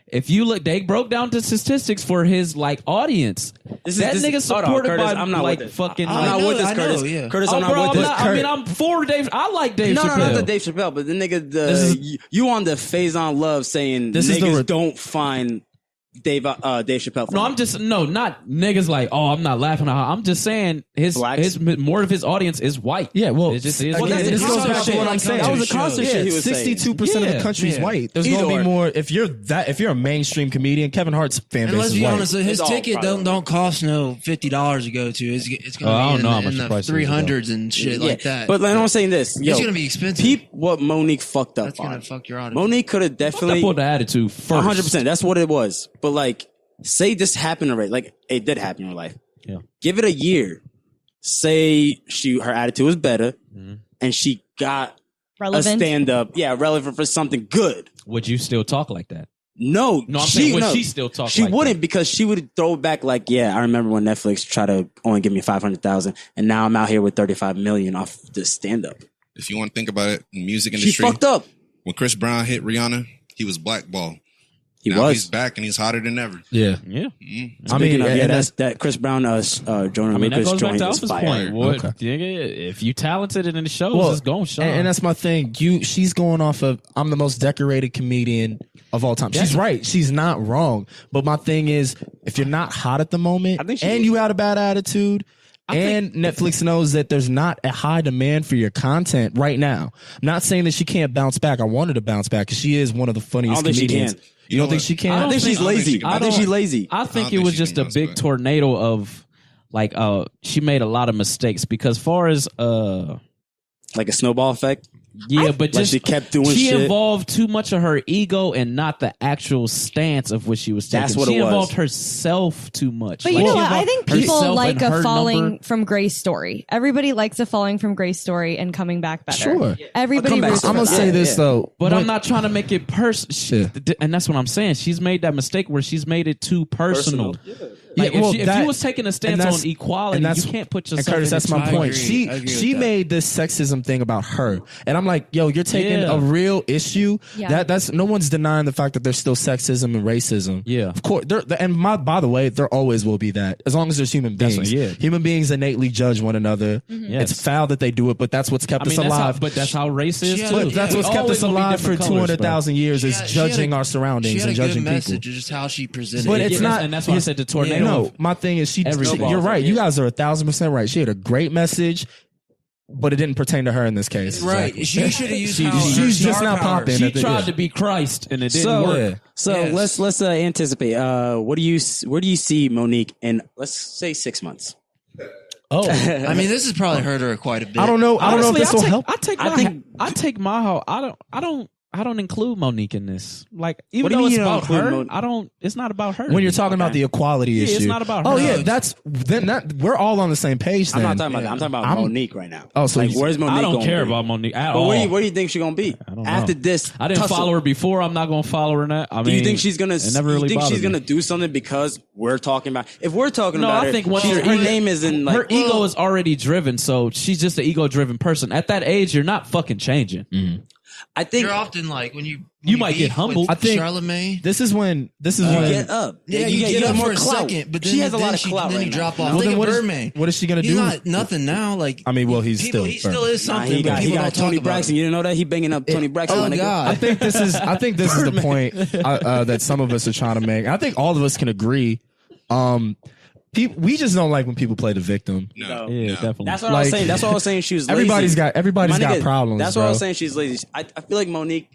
If you look, they broke down the statistics for his like audience. That nigga hold on, supported Curtis, by I'm not like with it. fucking. I'm not with this, I know, Curtis. yeah. Curtis, Oh, I'm bro, not with this. I mean, I'm for Dave. I like Dave Chappelle. No, not the Dave Chappelle, but the nigga, you on the phase on love saying This is niggas the don't find Dave Chappelle. No, I'm just not niggas like, oh, I'm not laughing at her. I'm just saying his more of his audience is white. Yeah, well, it just is. again, this goes back to what I'm saying. That was a constant shit he was saying. 62% of the country's white. There's gonna be more if you're a mainstream comedian. Kevin Hart's fan base and let's is be white. honest, his ticket don't cost no $50 to go to. It's gonna be in the 300s and shit like that. But I'm saying this, it's gonna be expensive. Peep what Monique fucked up. That's gonna fuck your audience. Monique could have definitely put the attitude first. 100%. That's what it was. But like, say this happened already. Like it did happen in her life. Yeah. Give it a year. Say her attitude was better, and she got Relevant. a stand up. Yeah, relevant for something good. Would you still talk like that? No, I'm saying would she still talk? She like wouldn't that? because she would throw it back like, yeah, I remember when Netflix tried to only give me 500,000, and now I'm out here with 35 million off the stand up. If you want to think about it, in the music She industry, fucked up. when Chris Brown hit Rihanna, he was blackballed. Now He's back and he's hotter than ever. Yeah. Yeah. I mean, that's that Chris Brown, Jonah I mean, that Lucas goes back joint to is Alpha's fire. point. What, Okay. if you talented and in the shows, it's going to shine. And that's my thing. She's going off of I'm the most decorated comedian of all time. She's right. She's not wrong. But my thing is, if you're not hot at the moment I think she and is. you had a bad attitude, and Netflix knows that there's not a high demand for your content right now. I'm not saying that she can't bounce back. I want her to bounce back because she is one of the funniest I don't think she comedians. can. You don't think she can? I think she's lazy. I think she's lazy. I think don't it think was she just can a bounce big back. tornado of like she made a lot of mistakes because far as Like a snowball effect. yeah, but Like just she kept doing she shit. involved too much of her ego and not the actual stance of what she was taking. That's what she it was. involved herself too much. But you Like, know she what? I involved think people herself like and a her falling number. from grace story. Everybody likes a falling from grace story and coming back better. Sure. Everybody comeback roots story. for I'm gonna that. say this though, But I'm not trying to make it personal. Yeah. And that's what I'm saying. She's made that mistake where she's made it too personal. Like, Yeah, well, if that- you was taking a and stance that's- on equality, and that's- you can't put And yourself Curtis, in that's the my trial. point. agree. I agree She with made this sexism thing about her, and I'm like, yo, you're taking Yeah. a real issue. Yeah. That's no one's denying the fact that there's still sexism and racism. Yeah. of course. By the way, there always will be that as long as there's human That's beings. what- yeah. Human beings innately judge one another. Yes. It's foul that they do it, but that's what's kept I mean, us alive. that's how race is She too. had- But that's Yeah, what's We kept always us gonna be alive for different colors, 200,000 years is She had judging our She surroundings had and a good judging message, people. just how she presented But it. it's Yeah, not. and that's why I said the tornado. No, my thing is Everything. you're right. You guys are 1,000% right. She had a great message, but it didn't pertain to her in this case. Right. Exactly. She should have used She- her she's just star not power. popping. She at the- tried yeah. to be Christ and it didn't So, work. Yes. let's anticipate. Where do you see Monique in, let's say, 6 months? Oh, I mean, this has probably hurt her quite a bit. I don't know. I don't know if this will help. I don't include Monique in this. Like, even What do you though it's mean you don't about her, include Mon- it's not about her. When you're talking about the equality Yeah, issue, it's not about her. Oh No, yeah, it's- we're all on the same page. Then I'm not talking about that. I'm talking about Monique right now. Oh, so like, you- where's Monique I don't gonna care be? about Monique at But all. where do you think she's gonna be don't after know. this? I didn't tussle? follow her before. I'm not going to follow her now. I mean, Do you think she's gonna? It never really you think bothered she's me. gonna do something because we're talking about? If we're talking No, about I her, think once her name is in like her ego is already driven, so she's just an ego-driven person. At that age, you're not fucking changing. I think You're often like when you might get beef humbled. with I think- Charlemagne. This is when you get up. Yeah, you get up more for a clout. second, but then she has a then lot of she- clout then right you now. drop off. Well, Think then of what is- Birdman. what is she gonna He's do? not nothing now. Like I mean, well, he's people, still he still is Nah, something. he but got people Tony don't talk about Braxton. it. You didn't know that he banging up Tony Braxton. Oh my nigga. God. I think this is the point that some of us are trying to make. I think all of us can agree. We just don't like when people play the victim. No, Yeah, no. definitely. That's what I Like, was saying. That's what I was saying. She was lazy. Everybody's got My nigga, problems. That's what bro. I was saying. She's lazy. I feel like Monique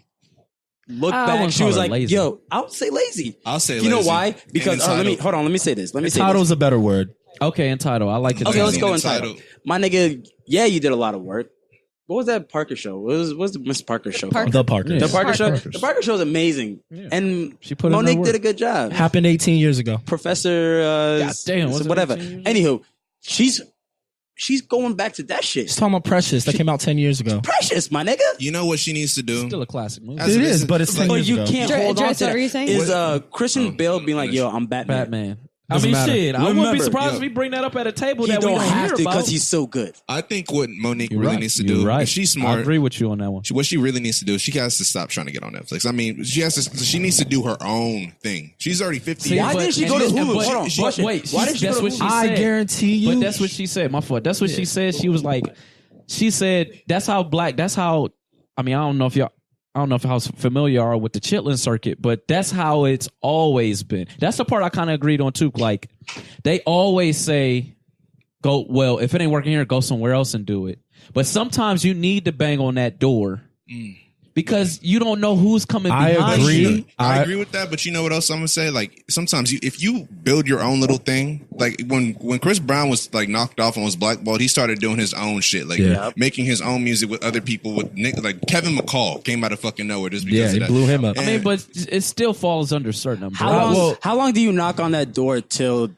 looked I back. wouldn't She call was her like, lazy. "Yo, I would say lazy." I'll say You know lazy. why? Because And let me entitled. Let me say this. Let me say Title's this. a better word. Okay, entitled. I like it. Okay, let's Lazy go and entitled. entitled. My nigga, yeah, you did a lot of work. What was that Parker show? What's the Miss Parker show? called? The Parker. Yeah. The Parker show. Parkers. The Parker show is amazing, and She put in her Monique work. did a good job. Happened 18 years ago. Professor, God damn, was it whatever. 18 years? Anywho, she's going back to that shit. He's talking about Precious. That came out 10 years ago. Precious, my nigga. You know what she needs to do? Still a classic movie. As It a is, business- but it's 10 But years you ago. can't Driss, hold on what to were you that. saying? Is Christian Bale being like, "Yo, I'm Batman." Batman. Doesn't matter. Shit. I wouldn't be Remember, surprised yo. if we bring that up at a table He that we don't don't have hear to about. because he's so good. I think what Monique You're really right. needs to You're do, right. if she's I smart, agree with you on that one. what she really needs to do is she has to stop trying to get on Netflix. I mean, she needs to do her own thing. She's already 50. Why didn't she go to Hulu? Hold on, But wait, why didn't she that's go to what Hulu? she I said. guarantee you. But that's what she said. My fault. That's what she said. She was like, she said, that's how black, that's how, I mean, I don't know if y'all, I don't know how familiar you are with the chitlin circuit, but that's how it's always been. That's the part I kind of agreed on too. Like they always say, "Go well if it ain't working here, go somewhere else and do it." But sometimes you need to bang on that door. Because you don't know who's coming behind you. I agree with that, but you know what else I'm gonna say? Like sometimes if you build your own little thing, like when Chris Brown was like knocked off and was blackballed, he started doing his own shit, like making his own music with other people. With like Kevin McCall came out of fucking nowhere just because of that. He blew him up. I mean, but it still falls under certain umbrella. How long do you knock on that door till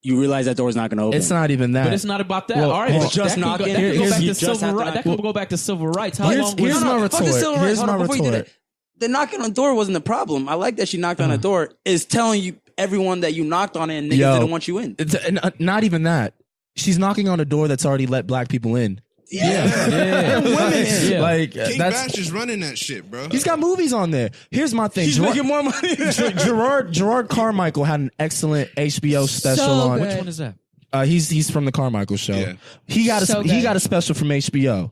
you realize that door's not going to open? It's not even that. But it's not about that. Well, all right, it's just knocking. That can go back to civil rights. How long? Here's my retort. Here's my retort. The knocking on the door wasn't the problem. I like that she knocked on the door. Is telling you everyone that you knocked on it and niggas didn't want you in. Not even that. She's knocking on a door that's already let black people in. Yeah. Women in. Yeah. Like King Bash is running that shit, bro. He's got movies on there. Here's my thing. He's making more money. Gerard Carmichael had an excellent HBO special on. good. Which one is that? He's from the Carmichael show. Yeah. He got So he good. got a special from HBO.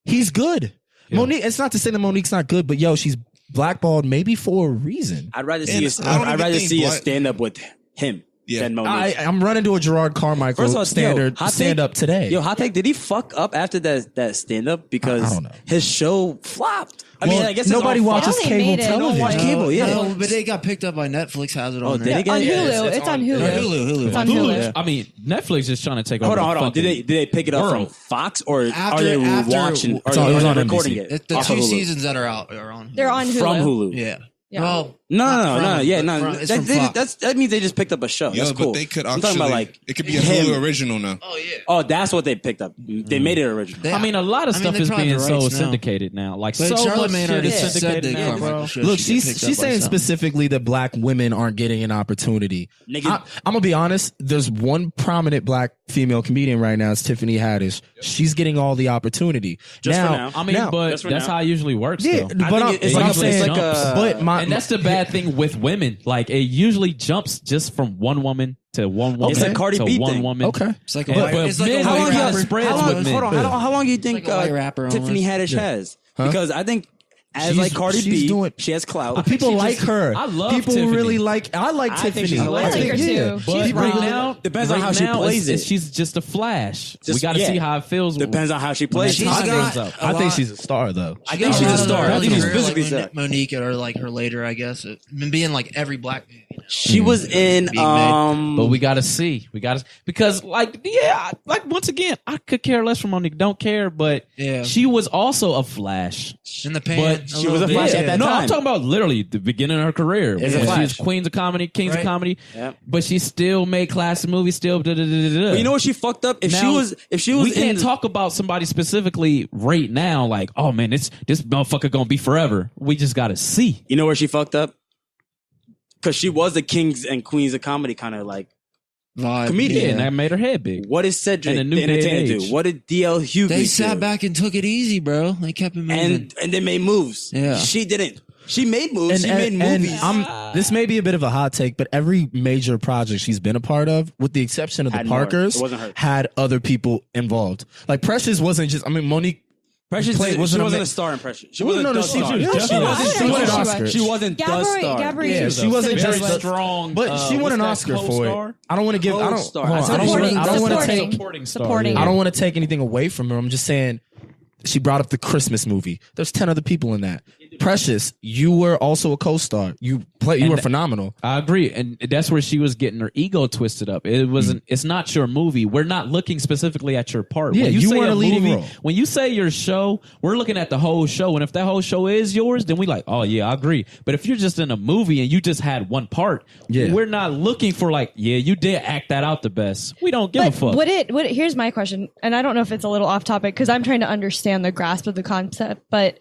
He's good. Monique. It's not to say that Monique's not good, but she's blackballed maybe for a reason. I'd rather And see I don't I'd rather even see a think stand up with him than Monique. I'm running to a Gerard Carmichael First of all, stand up today. Yo, hot take, did he fuck up after that stand up? Because I don't know. his show flopped. I mean, Well, I guess it's nobody all watches They cable made it. Don't television. watch cable, yeah. No, but they got picked up by Netflix. Has it on Oh, there? did they get On it? Hulu. It's on Hulu. Hulu. It's on Hulu. I mean, Netflix is trying to take over. Hold on. Did they pick it up world. from Fox or are After- they after- watching? It's Are on- it was they on recording NBC. it? The off two of Hulu? seasons that are out are on Hulu. They're on Hulu. From Hulu. Yeah. Yeah. Well, No. it's from That means they just picked up a show. Yo, That's cool. but they could I'm actually. talking about like it could be a him. Hulu original now. Oh yeah. Oh, that's what they picked up. They made it original. I mean, a lot of stuff they is probably being have the so rights now. syndicated now. Like But so much Charlamagne shit already is said syndicated that now, Carmichael bro. show Look, should get she's picked up by saying something. specifically that black women aren't getting an opportunity. Nigga. I'm gonna be honest. There's one prominent black female comedian right now. It's Tiffany Haddish. She's getting all the opportunity. Just for now. I mean, but Just for that's now. how it usually works. Yeah, though. but I'm it's like saying, a- but my And that's the bad thing with women. Like it usually jumps just from one woman to one woman It's a Cardi to B one thing. woman. okay. It's like a But white, it's like a men- How white long you you got rapper. spreads how long, with men. hold on. How long do you think like a white rapper Tiffany almost. Haddish has? Because I think as She's- like Cardi she's B, doing- she has clout. People she like just- her. I love People Tiffany. really like. I like I think Tiffany. she's hilarious. I like her too. But She's right wrong. now, Depends on right how she now, plays it. She's just a flash. We Just- got to yeah. see how it feels. Depends on how she when plays. that She's time got goes up. a I think lot- she's a star though. I think she's a star. I think she's physically like set. Monique or like her later, I guess. Being like every black movie. She was in Being made. But we got to see. We got to because like once again, I could care less from Monique. Don't care, but Yeah. she was also a flash. In the pan. But she was a flash at that no, time. I'm talking about literally the beginning of her career. It's a When she was flash. Queens of Comedy, Kings of Right. Comedy. Yep. But she still made classic movies. Still, But you know what she fucked up? If she Now, was we in can't talk about somebody specifically right now. Like, oh man, this motherfucker gonna be forever. We just gotta see. You know where she fucked up? Because she was the Kings and Queens of Comedy kind of like vibe. comedian. Yeah, and that made her head big. What did Cedric, In a new the day and entertainer, do? age. What did DL Hughley They do? sat back and took it easy, bro. They kept it moving. and they made moves. Yeah. She didn't. She made moves. She made movies. This may be a bit of a hot take, but every major project she's been a part of, with the exception of Had the more. Parkers, It wasn't her. had other people involved. Like Precious wasn't just. I mean, Monique. Precious, played- she wasn't wasn't a a star in Precious. She Well, wasn't no, the she- star. yeah, She she wasn't. was. She She won an wasn't. Oscar. She wasn't the star. Gabri, Yeah, she wasn't Very just strong. But she won an Oscar for it. I don't want to give. I don't. Co-star. hold on, I don't Supporting. wanna- I don't want to Supporting. take. Supporting star. Supporting. yeah. I don't want to take anything away from her. I'm just saying. She brought up the Christmas movie. There's 10 other people in that. Precious, you were also a co-star. You were phenomenal. I agree, and that's where she was getting her ego twisted up. It wasn't. It's not your movie. We're not looking specifically at your part. Yeah, when you say weren't a leading movie, role. When you say your show, we're looking at the whole show, and if that whole show is yours, then we like, oh yeah, I agree. But if you're just in a movie and you just had one part, Yeah. we're not looking for like, yeah, you did act that out the best. We don't give a fuck. Would it? Here's my question, and I don't know if it's a little off topic because I'm trying to understand the grasp of the concept, but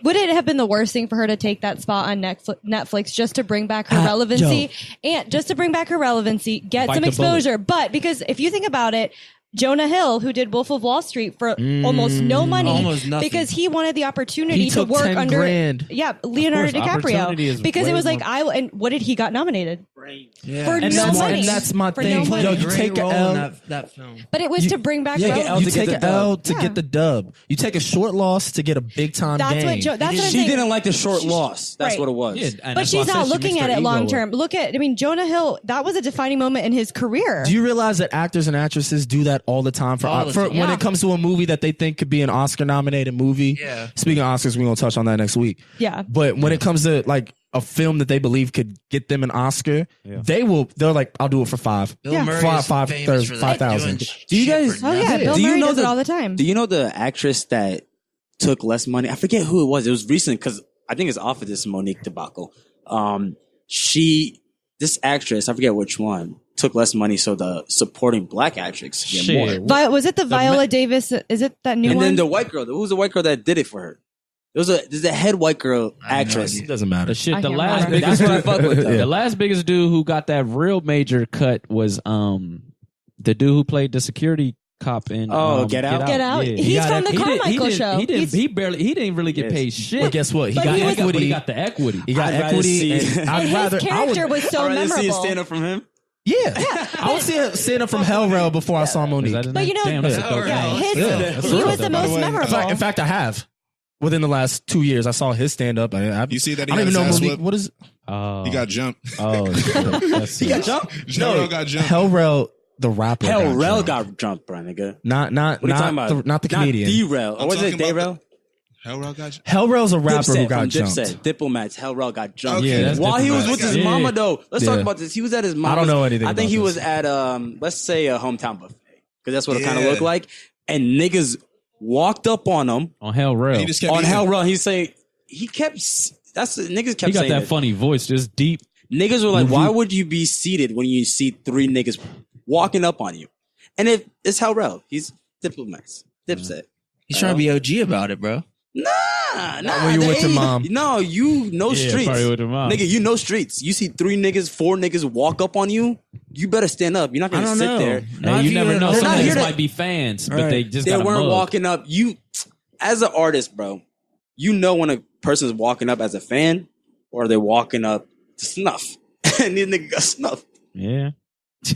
would it have been the worst thing for her to take that spot on Netflix just to bring back her relevancy and just to bring back her relevancy, get Bite some the bullet. exposure? But because if you think about it, Jonah Hill, who did Wolf of Wall Street for almost no money, Almost nothing. because he wanted the opportunity He to took work 10 under grand. Leonardo opportunity DiCaprio, is because it way was like more- and what did he got nominated Yeah. for? And no that's, money. and that's my For thing. no money. Yo, you Great take a role L. in that film. But it was to bring back Yeah, Rome. L You to get take the an L dub. to get the dub. You take a short loss to get a big time That's game. what that's what I'm She saying. didn't like the short loss. That's Right. what it was. Yeah, and But that's why she's I said not she looking mixed at her it ego long up. term. Jonah Hill, that was a defining moment in his career. Do you realize that actors and actresses do that all the time All the time. when Yeah. it comes to a movie that they think could be an Oscar nominated movie? Yeah. Speaking of Oscars, we're gonna touch on that next week. Yeah. But when it comes to like a film that they believe could get them an Oscar, they're like, I'll do it for $5. Bill Yeah. Murray is Five- famous for that. 5,000. Doing Do you shit guys- for Oh yeah, nothing. Bill Do you Murray know does it the- all the time. Do you know the actress that took less money? I forget who it was. It was recent because I think it's off of this Monique debacle. This actress, I forget which one, took less money so the supporting black actress could get more. Was it the Viola Davis? Is it that new And one? then the white girl, who was the white girl that did it for her? There's a head white girl actress. It doesn't matter. The shit. I The can't last remember. biggest. That's what I fuck with. The last biggest dude who got that real major cut was the dude who played the security cop in Get Out? Get Out. Yeah. He's from the Carmichael show. He didn't really get paid shit. But guess what? He But got he was- But he equity. got the equity. He got I'd rather equity. see- And I'd And rather. his character was so I'd rather see a memorable. stand up from him. I would see a stand up from Hellrail before I saw Is Monique. that his But name? you know, Damn, that's a dope Yeah, name. he was the most memorable. In fact, I have. Within the last 2 years, I saw his stand up. You see that he I don't got even know his ass Monique. whipped? What is? He got jumped. Oh, shit. That's He got jumped. General got jumped. Hellrail, the rapper. Hellrail jumped. got jumped, bro, nigga. Not What are you talking about? not the comedian. D-Rail. Or was it talking about D-Rail? Hellrail got jumped. Hellrail's a rapper Dipset who got from jumped. Dipset. Diplomats. Hellrail got jumped. Okay, that's While he was Diplomats. with his Yeah. mama, though. Let's talk Yeah. about this. He was at his mama's. I don't know anything I think about he this. was at let's say a hometown buffet because that's what it kind of Yeah. looked like. And niggas walked up on him on Hell Rail. He just kept on eating. Hellrail. He say he kept. That's niggas kept He got saying that that. funny voice, just deep. Niggas were like, why would you be seated when you see three niggas walking up on you? And it's Hellrail. He's diplomats. Dipset. He's trying to be OG about it, bro. Nah. when you with your mom. No, you know Yeah, streets. probably with your mom. Nigga, you know streets. You see four niggas walk up on you, you better stand up. You're not I gonna don't sit know. there. Hey, you never know. They're Some not here niggas to- might be fans, but Right. they just They got weren't a mug. walking up. You, as an artist, bro, you know when a person's walking up as a fan or they're walking up to snuff. And this nigga got snuffed. Yeah.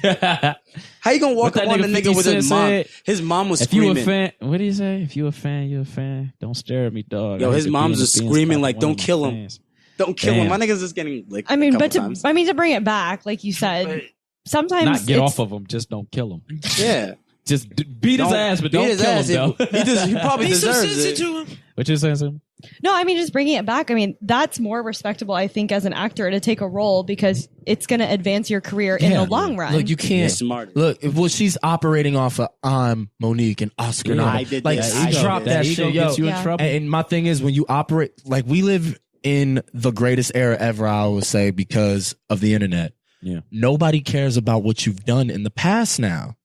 How you gonna walk What up that on the nigga nigga with 50 his Cent mom? said? His mom was If you screaming. a fan, what do you say? If you a fan, you a fan. Don't stare at me, dog. Yo, I his hate to be mom's in the just Benz screaming Park like, with "Don't one of my kill him." fans. Don't kill him. Damn. My nigga's just getting licked. I mean, a couple times. to bring it back, like you said, sometimes Not get it's- off of him, just don't kill him. Yeah, Just beat his Don't ass, but beat don't his kill ass. him, though. He probably Be some deserves sense it. into him. What you saying, Sam? No, I mean, just bringing it back. I mean, that's more respectable, I think, as an actor to take a role because it's going to advance your career in the long run. Look, you can't. Smart. Look, well, she's operating off of I'm Monique and Oscar. Yeah, nominated. I did like, that. I Ego. dropped that ego shit, yo. gets you in Yeah. trouble. And my thing is, when you operate, like we live in the greatest era ever, I would say, because of the internet. Yeah. Nobody cares about what you've done in the past now.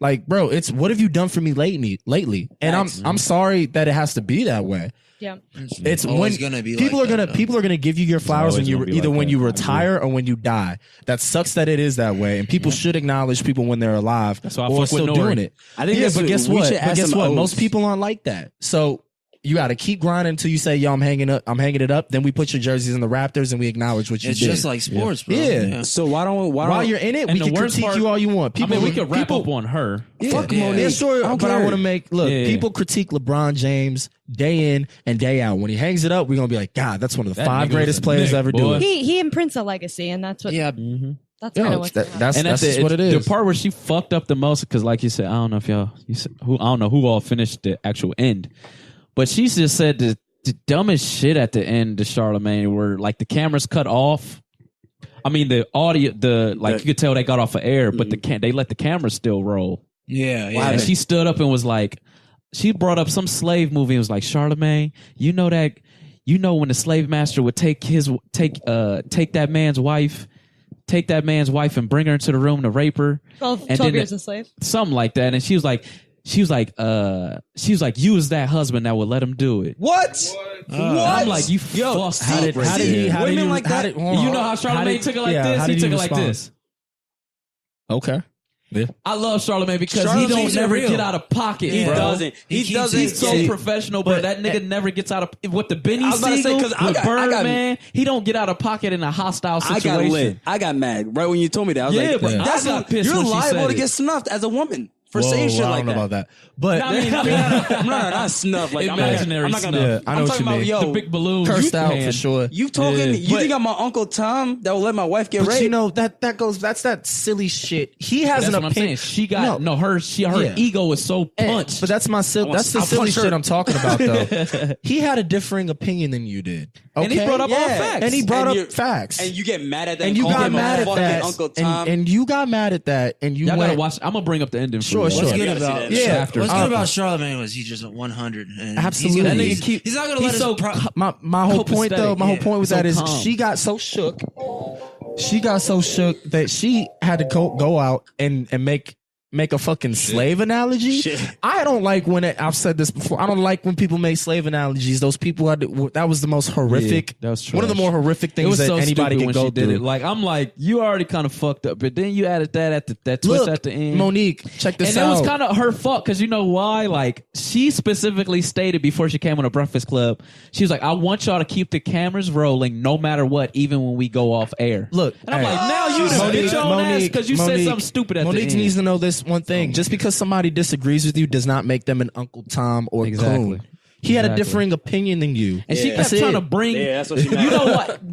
Like, bro, it's what have you done for me lately? And I'm sorry that it has to be that way. yeah. It's always when gonna be people like are gonna that, though. people are gonna give you your flowers when always you gonna be either like when that. you I retire or when you die. That sucks that it is that way, and people should acknowledge people when they're alive That's why I or fuck still with doing Nori. it. I think Yeah, that's but what- guess we what? should But ask guess some what? O's. Most people aren't like that. So you got to keep grinding until you say, "Yo, I'm hanging it up." Then we put your jerseys in the Raptors and we acknowledge what you It's did. just like sports, bro. Yeah. So why while you're in it, And we the can worst critique part- you all you want. I mean, we could wrap people- up on her. Fuck Yeah. Monique. Yeah, sure, I don't but I care. want to make look. Yeah. People critique LeBron James day in and day out. When he hangs it up, we're gonna be like, God, that's one of the That 5 nigga greatest was a players nigga, ever do boy. it. He imprints a legacy, and that's what Yeah. that's Yo, kind of what's going on. that's And just what it is. The part where she fucked up the most, because like you said, I don't know if I don't know who all finished the actual end, but she just said the dumbest shit at the end to Charlamagne, where like the cameras cut off. I mean, the audio, you could tell they got off of air, but they let the camera still roll. Yeah, yeah. And she stood up and was like, she brought up some slave movie and was like, Charlamagne, you know when the slave master would take that man's wife and bring her into the room to rape her. 12 and then years a slave. something like that. And she was like, you was that husband that would let him do it. What? I'm like, you fucked How did he? How did Women you? like how that- did- hold on. You know how Charlamagne took it like this? how He did took it respond? like this. Okay. I love Charlamagne because he Charlamagne's don't never real. get out of pocket. He bro. doesn't. He doesn't. He's so get- professional, but that nigga never gets out of with the Benny I was about to say, Siegel 'cause I with got- I got- Birdman. He don't get out of pocket in a hostile I situation. got lit. I got mad right when you told me that. I was Yeah, like, but I that's got pissed you're when she liable said to it. get snuffed as a woman for Whoa, saying shit I like don't know that. about that. But I mean, I'm not snuff. Like Imaginary I'm not gonna. snuff. I know I'm what talking you about mean. yo. the big balloon cursed you out can. for sure. You talking? Yeah. You think I'm my Uncle Tom that will let my wife get But raped? you know that goes. That's that silly shit. He has That's an what I'm saying. opinion. She got her Yeah. ego is so punched. But that's that's the I'll silly punch her. shit I'm talking about though. He had a differing opinion than you did. Okay? And he brought up all facts. And he brought And up facts. and you get mad at that. And you call got him a mad at fucking that. Uncle Tom. And you got mad at that. And you Y'all gotta went. watch. I'm gonna bring up the ending. For Sure, you. sure. What's good gotta see about that. Yeah. After. What's Uh, good about Charlamagne was he's just 100. And Absolutely. He's, That gonna, nigga keep- he's not gonna he's let so his my whole point though. My whole point with So that is calm. she got so shook. She got so shook that she had to go out and make a fucking slave analogy. Shit. I don't like when I've said this before. I don't like when people make slave analogies. Those people that was the most horrific. Yeah, that was one of the trash. more horrific It things was that so anybody stupid can when go she did through. it. Like I'm like, you already kind of fucked up, but then you added that at that twist Look, at the end. Monique, check this And out. it was kind of her fault because you know why? Like she specifically stated before she came on a Breakfast Club, she was like, "I want y'all to keep the cameras rolling no matter what, even when we go off air." Look, and I'm hey, like, now you just Monique, bitch your own ass Monique, because you said Monique, something stupid at Monique the end. needs to know this one thing: just because somebody disagrees with you does not make them an Uncle Tom or Exactly. Coon. He had a Exactly. differing opinion than you, And she kept That's trying it. to bring. Yeah, that's what she You meant. know what?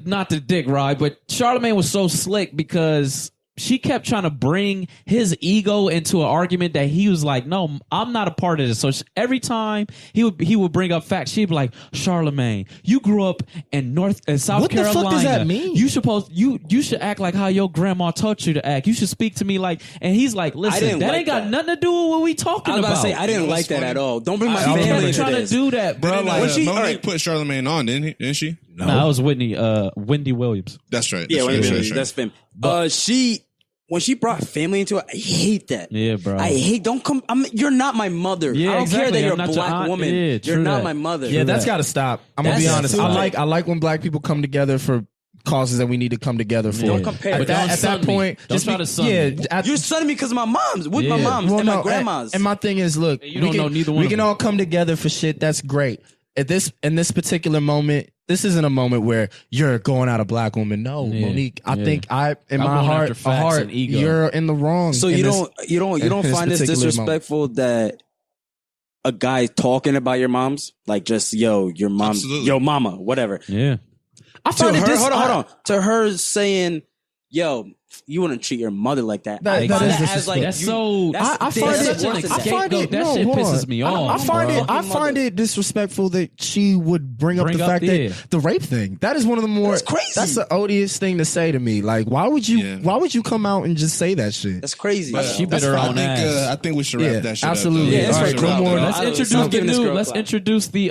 Not to dick ride, but Charlamagne was so slick because she kept trying to bring his ego into an argument that he was like, "No, I'm not a part of this." So every time he would bring up facts, she'd be like, "Charlamagne, you grew up in South What the Carolina. fuck does that mean? You should act like how your grandma taught you to act. You should speak to me like." And he's like, "Listen, didn't that like ain't got that. nothing to do with what we talking I was about about." to say I didn't You know like what's that funny? at all. Don't bring my She family kept into trying this. to do that, bro. Didn't, Like, when Monique alright. put Charlamagne on, didn't she? no, that was Wendy Williams. That's right. Yeah, That's wait a right, minute. That's fam. When she brought family into it, I hate that. Yeah, bro. I hate. Don't come. You're not my mother. Yeah, I don't exactly. care that you're I'm a not your black aunt. woman. Yeah, you're true not that. my mother. Yeah, that's that. got to stop. I'm gonna That's be honest. stupid. I like when black people come together for causes that we need to come together for. Don't compare. But that. don't At sun that me. point, Don't just try to sun me. You're sunning me because of my mom's. With my Yeah. moms and my grandmas. And my thing is, look, You don't know neither one we of can them. all come together for shit. That's great. In this particular moment, this isn't a moment where you're going at a black woman. No, Yeah. Monique. I Yeah. think in I'm my going heart, after facts and ego. you're in the wrong. So in you this- don't this find this particular moment. disrespectful that a guy talking about your moms, like just your mom, Absolutely. yo mama, whatever. Yeah. I To find her, it hold on. To her saying, "Yo, you wouldn't treat your mother like that." That- I that find is that as like That's you- so. that's- I find that's it. worse than I that. find That that shit hold pisses on. me off, I find bro. it. I find it disrespectful that she would bring up Bring the up fact the- that the rape thing. That is one of the more. That's crazy. That's the odious thing to say to me. Like, why would you? Yeah. Why would you come out and just say that shit? That's crazy. But, She bit her own ass. I think we should wrap Yeah, that shit absolutely. up. Yeah, it's All right. right, No more. Let's I- introduce I'm the giving this new. girl a Let's clap. introduce the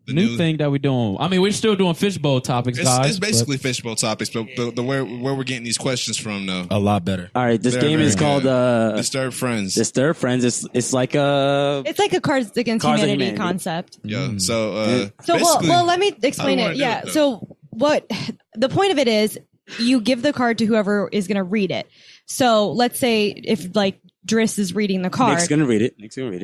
new new- thing that we're doing. I mean, we're still doing fishbowl topics, guys. It's basically fishbowl topics, but the where we're getting these questions from, though. A lot better. All right, this They're game is very called good. Disturbed Friends. Disturbed Friends. It's like It's like a Cards Against Cards Against Humanity Humanity. concept. Yeah. So, So basically, well, let me explain I don't it. wanna Yeah. do it, So what the point of it is, you give the card to whoever is going to read it. So let's say if like Driss is reading the card. Nick's gonna read it.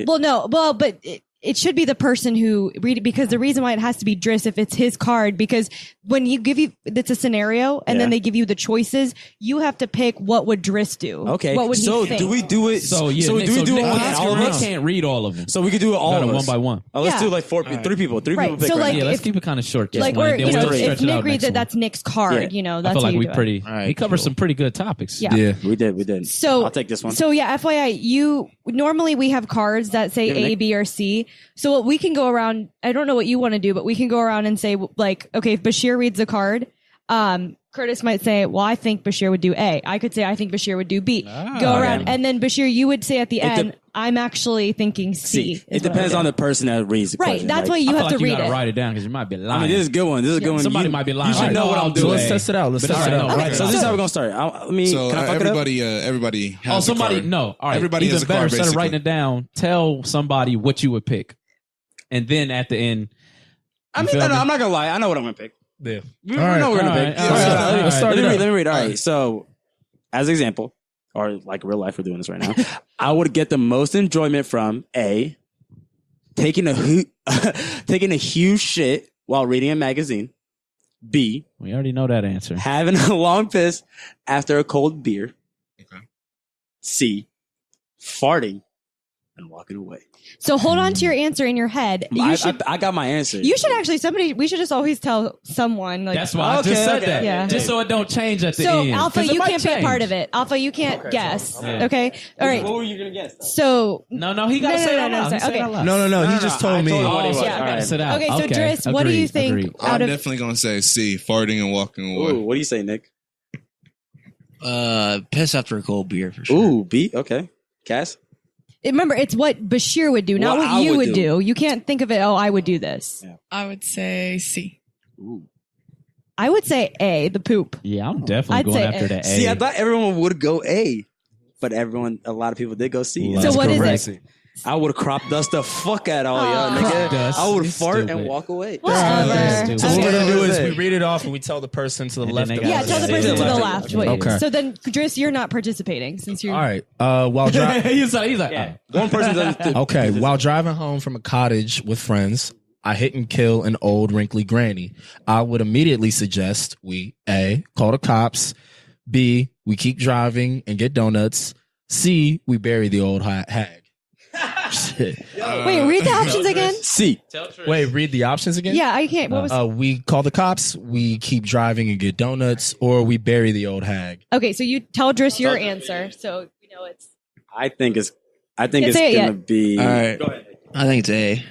Well, no, but it should be the person who read it, because the reason why it has to be Driss if it's his card, because when you it's a scenario and then Yeah. they give you the choices, you have to pick what would Driss do. Okay. What would so he think? do we do it? So yeah. So do we do it Nick, with Nick, all of Nick us? can't read all of them. So we could do it all Got of it us one by one. Oh, let's Yeah. do like three people. Three Right, people pick so, right like, now. Yeah, let's if- keep it kind of short. Just like one, we're, then you know, we'll if stretch it Nick out reads next it, one. that's Nick's card. Yeah. You know, I that's feel how like you we do it. pretty. All right, We covered cool. some pretty good topics. Yeah. We did. So I'll take this one. So yeah, FYI, normally we have cards that say Yeah, A, Nick. B, or C. So what we can go around. I don't know what you want to do, but we can go around and say like, okay, if Bashir reads a card, Curtis might say, well, I think Bashir would do A. I could say, I think Bashir would do B. Go around. And then Bashir, you would say at the end, I'm actually thinking C. See, it depends on the person that reads the Right. question. That's why like, you I have feel to like you read gotta it. write it down because you might be lying. I mean, this is a good one. This is a good one. Somebody You- might be lying. You should Right. know what I'm So doing. let's test it out. Let's But test it all out. right, no, So right. this is how we're gonna start. Let me. so can I fuck everybody has somebody a card. no. All right. Everybody Even has a better, card, instead of writing basically. it down, tell somebody what you would pick, and then at the end, I mean, feel no, me? I'm not gonna lie. I know what I'm gonna pick. Yeah. We All right, know we're gonna all pick. right, All all right, right, let's all start right. Let me read. All right. So, as example, or like real life, we're doing this right now. I would get the most enjoyment from A, taking a huge shit while reading a magazine. B, We already know that answer. having a long piss after a cold beer. Okay. C, farting and walking away. So hold on to your answer in your head. I got my answer. You should actually, we should just always tell someone. Like, That's why I just said that. Yeah. Just so it don't change at the so, end. Alpha, 'Cause it you might can't be a change. part of it. Alpha, you can't guess. Yeah. Okay? All right. What were you going to guess? So, No, he got to say it out loud. sorry. He said it Okay. out loud. No. He just told me. I told him what he Oh, was. so Yeah. I gotta Alright. sit out. okay, so Driss, what do you think Agreed. out I'm of definitely gonna say C, farting and walking away. Ooh, what do you say, Nick? Piss after a cold beer for sure. Ooh, B. Okay. Cass? remember, it's what Bashir would do, not What what I you would would do. do. You can't think of it, I would do this. Yeah. I would say C. Ooh. I would say A, the poop. Yeah, I'm definitely I'd going say after A. the A. See, I thought everyone would go A, but a lot of people did go C. So what is it? I would crop dust the fuck out of all y'all, Crop nigga. dust. I would You're fart stupid. and walk away. Whatever. So what we're gonna do is Okay. we read it off and we tell the person to the And left. then of they Yeah, gotta us. tell the say person it. to the left. left. Wait. Okay. So then, Driss, you're not participating since you're. All right. While driving. he's like, oh. One person doesn't. Okay, while driving home from a cottage with friends, I hit and kill an old wrinkly granny. I would immediately suggest we A, call the cops, B, we keep driving and get donuts, C, we bury the old hag. Shit. Wait, read the options again. C. Wait, read the options again? Yeah, I can't. What was? We call the cops, we keep driving and get donuts, or we bury the old hag. Okay, so you tell Driss your answer. So you know it's. I think it's Can't say it gonna yet. be. All right. Go ahead. I think it's A.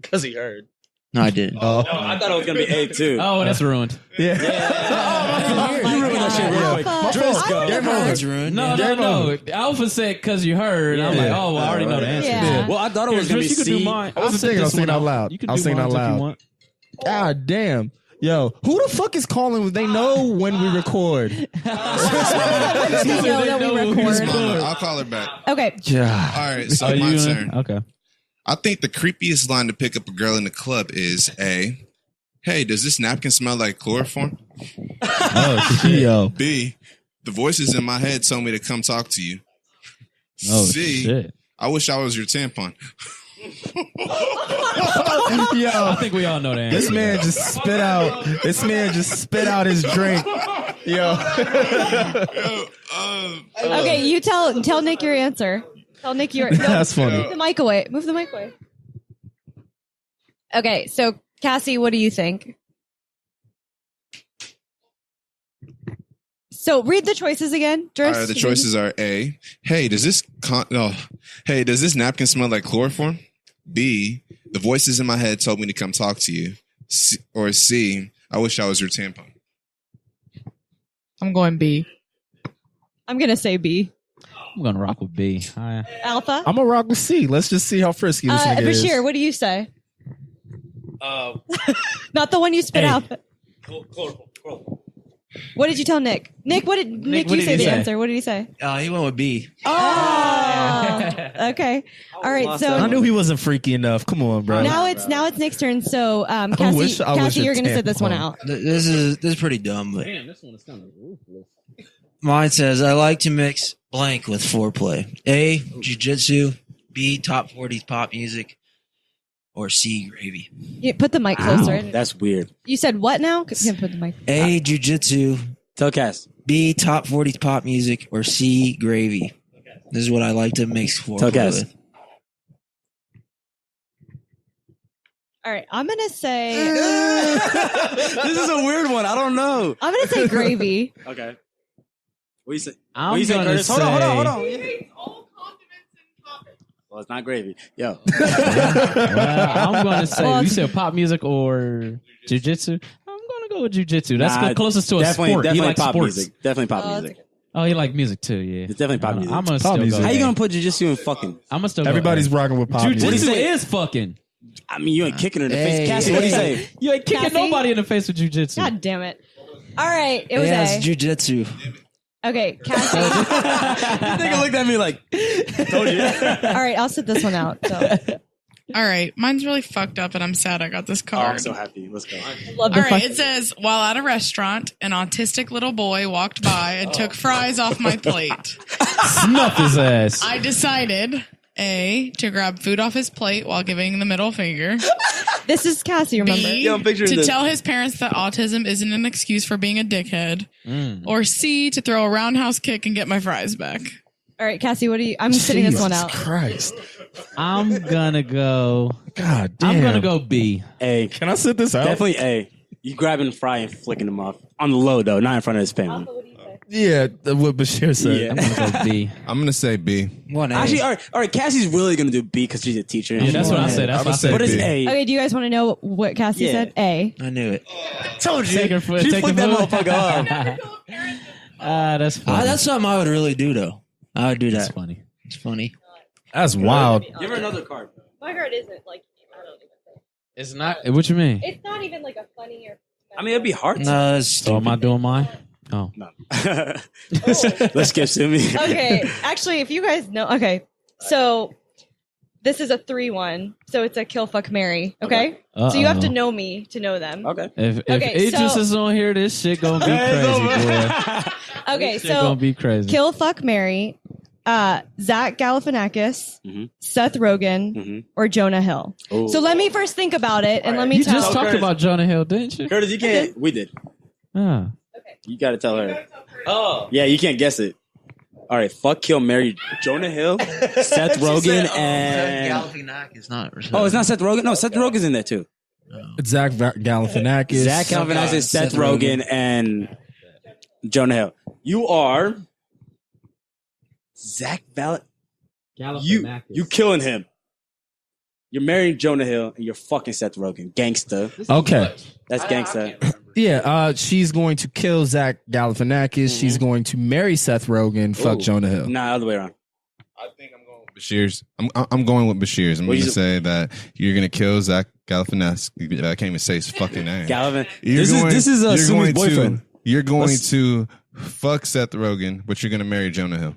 Because he heard. No, I didn't. No, I thought it was gonna be A too. Oh, that's ruined. Yeah. You ruined that shit real quick. Driss, go. It's ruined. No. Alpha said because you heard. I'm like, oh, well, I already know the answer. Yeah. Well, I thought it was gonna be Driss, you could do C. mine. I wasn't I'll thinking, I was sit this thinking out one loud. You can I was do thinking mine out if you loud. want. God damn. Yo, who the fuck is calling? They know when we record. Know that we record. I'll call her back. Okay. Yeah. All right, so Oh, my you turn. Okay. I think the creepiest line to pick up a girl in the club is A, hey, does this napkin smell like chloroform? Oh, yo. B, the voices in my head told me to come talk to you. Oh, C, shit. I wish I was your tampon. Yo. I think we all know the answer. This man just spit out his drink. Yo. Okay, you tell Nick your answer. Tell Nick your. No, That's funny. move the mic away. Move the mic away. Okay, so Cassie, what do you think? So read the choices again, Driss. All right, the choices are A, hey, does this napkin smell like chloroform? B, the voices in my head told me to come talk to you. Or C, I wish I was your tampon. I'm going B. I'm gonna say B. I'm going to rock with B. Alpha. I'm gonna rock with C. Let's just see how frisky this nigga is. Bashir, what do you say? Not the one you spit A. out. What did you tell Nick? Nick, what did what you did say he the say? answer? What did he say? He went with B. Oh, okay. All right. lost So that I knew he wasn't freaky enough. Come on, bro. now it's Nick's turn. So Cassie, wish I was Cassie, your you're gonna sit this one tampon. out. This is pretty dumb, but this one is kind of ruthless. Mine says I like to mix blank with foreplay. A, jiu-jitsu. B, top 40s pop music. Or C, gravy. You put the mic closer. That's weird. You said what now? Can't put the mic. A, jiu-jitsu. Tell Cass. B, top 40s pop music. Or C, gravy. This is what I like to mix foreplay Cass. with. All right. I'm gonna say. This is a weird one. I don't know. I'm gonna say gravy. Okay. What do you say? I'm What do you say, gonna Curtis? say. Hold on. Well, it's not gravy. Yo. Well, I'm going to say, Well, you said pop music or jujitsu. I'm going to go with jujitsu. That's Nah, the closest to a definitely, sport. He Definitely likes pop sports. music. Definitely pop Oh, music. Oh, he like music too. Yeah, It's definitely pop music. I'm gonna Pop still music. go. How you A. gonna put jiu-jitsu in fucking? I'm gonna still go. Everybody's A. rocking with pop music. Jujitsu say? is fucking. I mean, you ain't kicking her in the Hey, face. Cassie, what do you hey. say? You ain't kicking Cassie? nobody in the face with jujitsu. God damn it! All right. It was Yeah, A. it's jiu-jitsu. Okay, Cassie. This nigga looked at me like, told you. All right, I'll sit this one out. So All right, mine's really fucked up, and I'm sad I got this Oh, card. I'm so happy. Let's go. Love All the right, fuck- it says, while at a restaurant, an autistic little boy walked by and took fries off my plate. Snuff his ass. I decided, A, to grab food off his plate while giving the middle finger. This is Cassie, remember? B, Yo, I'm picturing to this. tell his parents that autism isn't an excuse for being a dickhead. Or C, to throw a roundhouse kick and get my fries back. All right, Cassie, what do you? I'm sitting this one out. Christ. I'm gonna go. God damn. I'm gonna go B. A. Can I sit this out? Definitely A. You grabbing fry and flicking him off. On the low, though, not in front of his family. Yeah, what Bashir said. Yeah. I'm gonna go B. I'm gonna say B. One A. Actually, all right. Cassie's really going to do B because she's a teacher. Yeah, that's what I said. That's what I said. What is B. A? Oh, Oh, Okay, do you guys want to know what Cassie Yeah. said? A. I knew it. Told you. Take her foot. She Take flicked her that foot. motherfucker off. That's funny. That's something I would really do, though. I would do That's that. funny. It's funny. That's wild. Give her another card. My card isn't like. I don't even think. It's not. What you mean? It's not even like a funny or. I mean, it'd be hard. No, that's So am I doing mine? Oh, No. Let's skip Sumie. Okay, actually, if you guys know, okay, so this is a 3-1, so it's a kill, fuck, marry. Okay, so you have to know me to know them. Okay. If Okay, Idris so- is on here, this shit gonna be crazy, boy. Okay, This shit gonna so be crazy. kill, fuck, marry, Zach Galifianakis, Mhm. Seth Rogen, Mhm. or Jonah Hill. Ooh. So let me first think about it, and let me You tell. just talked Curtis. about Jonah Hill, didn't you? Curtis, you can't. We did. Ah. You got to tell her. Oh. Yeah, you can't guess it. All right. Fuck, kill, marry Jonah Hill, Seth Rogen, and. Galifianakis, not. Oh, it's not Seth Rogen? No, Seth Rogen's in there too. Zach Galifianakis. Zach Galifianakis, Seth Rogen, and Jonah Hill. You are. Zach You killing him. You're marrying Jonah Hill and you're fucking Seth Rogen. Gangsta. Okay. That's gangsta. Yeah, she's going to kill Zach Galifianakis. She's going to marry Seth Rogen. Fuck Ooh. Jonah Hill. Nah, other way around. I think I'm going with Bashir's. I'm going with Bashir's. I'm What going you to say? say that you're going to kill Zach Galifianakis. I can't even say his fucking name. Galvin. You're This is you're Sumie's going boyfriend. You're going Let's- to fuck Seth Rogen, but you're going to marry Jonah Hill.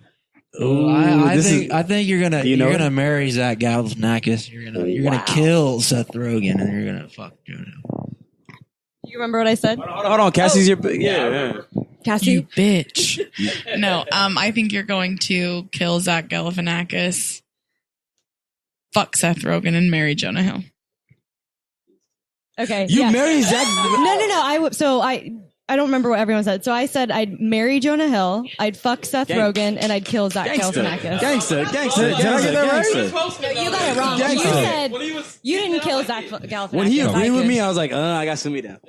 I this think you're gonna You know you're it? gonna marry Zach Galifianakis. You're gonna kill Seth Rogen, and you're gonna fuck Jonah. You remember what I said, Hold on. Cassie's your. Yeah. Cassie? You bitch. No, I think you're going to kill Zach Galifianakis, fuck Seth Rogen, and marry Jonah Hill. Okay, You yeah. marry Zach. So I don't remember what everyone said. So I said I'd marry Jonah Hill, I'd fuck Seth Gang- Rogen, and I'd kill Zach Galifianakis. Gangster. Did I get that right? No, you got it wrong. Gangster. You said you didn't kill Zach Galifianakis. When he agreed with did. me, I was like, I got Sumie down.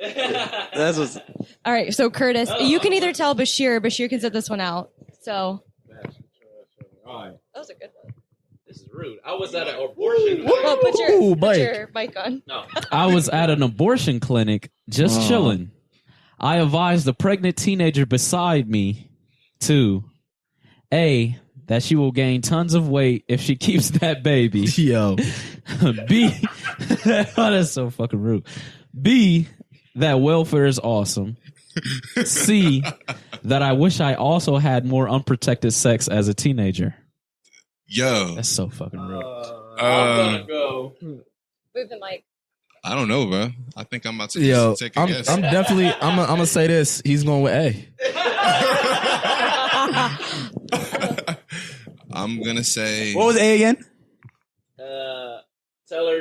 That's what's. All right, so Curtis, you can either tell Bashir. Bashir can sit this one out. So that was a good one. This is rude. I was at an abortion. Well, put Ooh, your mic on. No. I was at an abortion clinic just chilling. I advised the pregnant teenager beside me to A, that she will gain tons of weight if she keeps that baby. Yo. B, oh, that's so fucking rude. B, that welfare is awesome. C, that I wish I also had more unprotected sex as a teenager. Yo, That's so fucking rude. I'm gonna go. Move the mic. I don't know, bro. I think I'm about to Yo, take a I'm guess. definitely, I'm gonna say this. He's going with A. I'm gonna say. What was A again? Tell her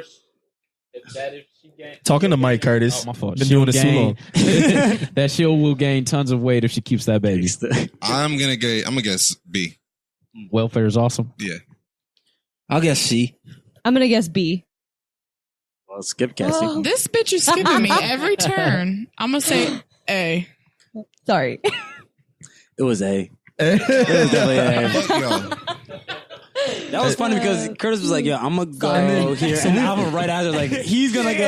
if she gained. Talking to Mike Curtis. Oh, my fault. Been doing this too She'll long. gain- that she will gain tons of weight if she keeps that baby. I'm gonna guess B. Welfare is awesome. Yeah. I'll guess C. I'm gonna guess B. Well, skip Cassie. Oh. This bitch is skipping me every turn. I'm gonna say A. Sorry. It was A. It was definitely A. Yo, That was funny because Curtis was like, "Yo, I'm gonna go here," and Alvin right after like, "He's gonna go."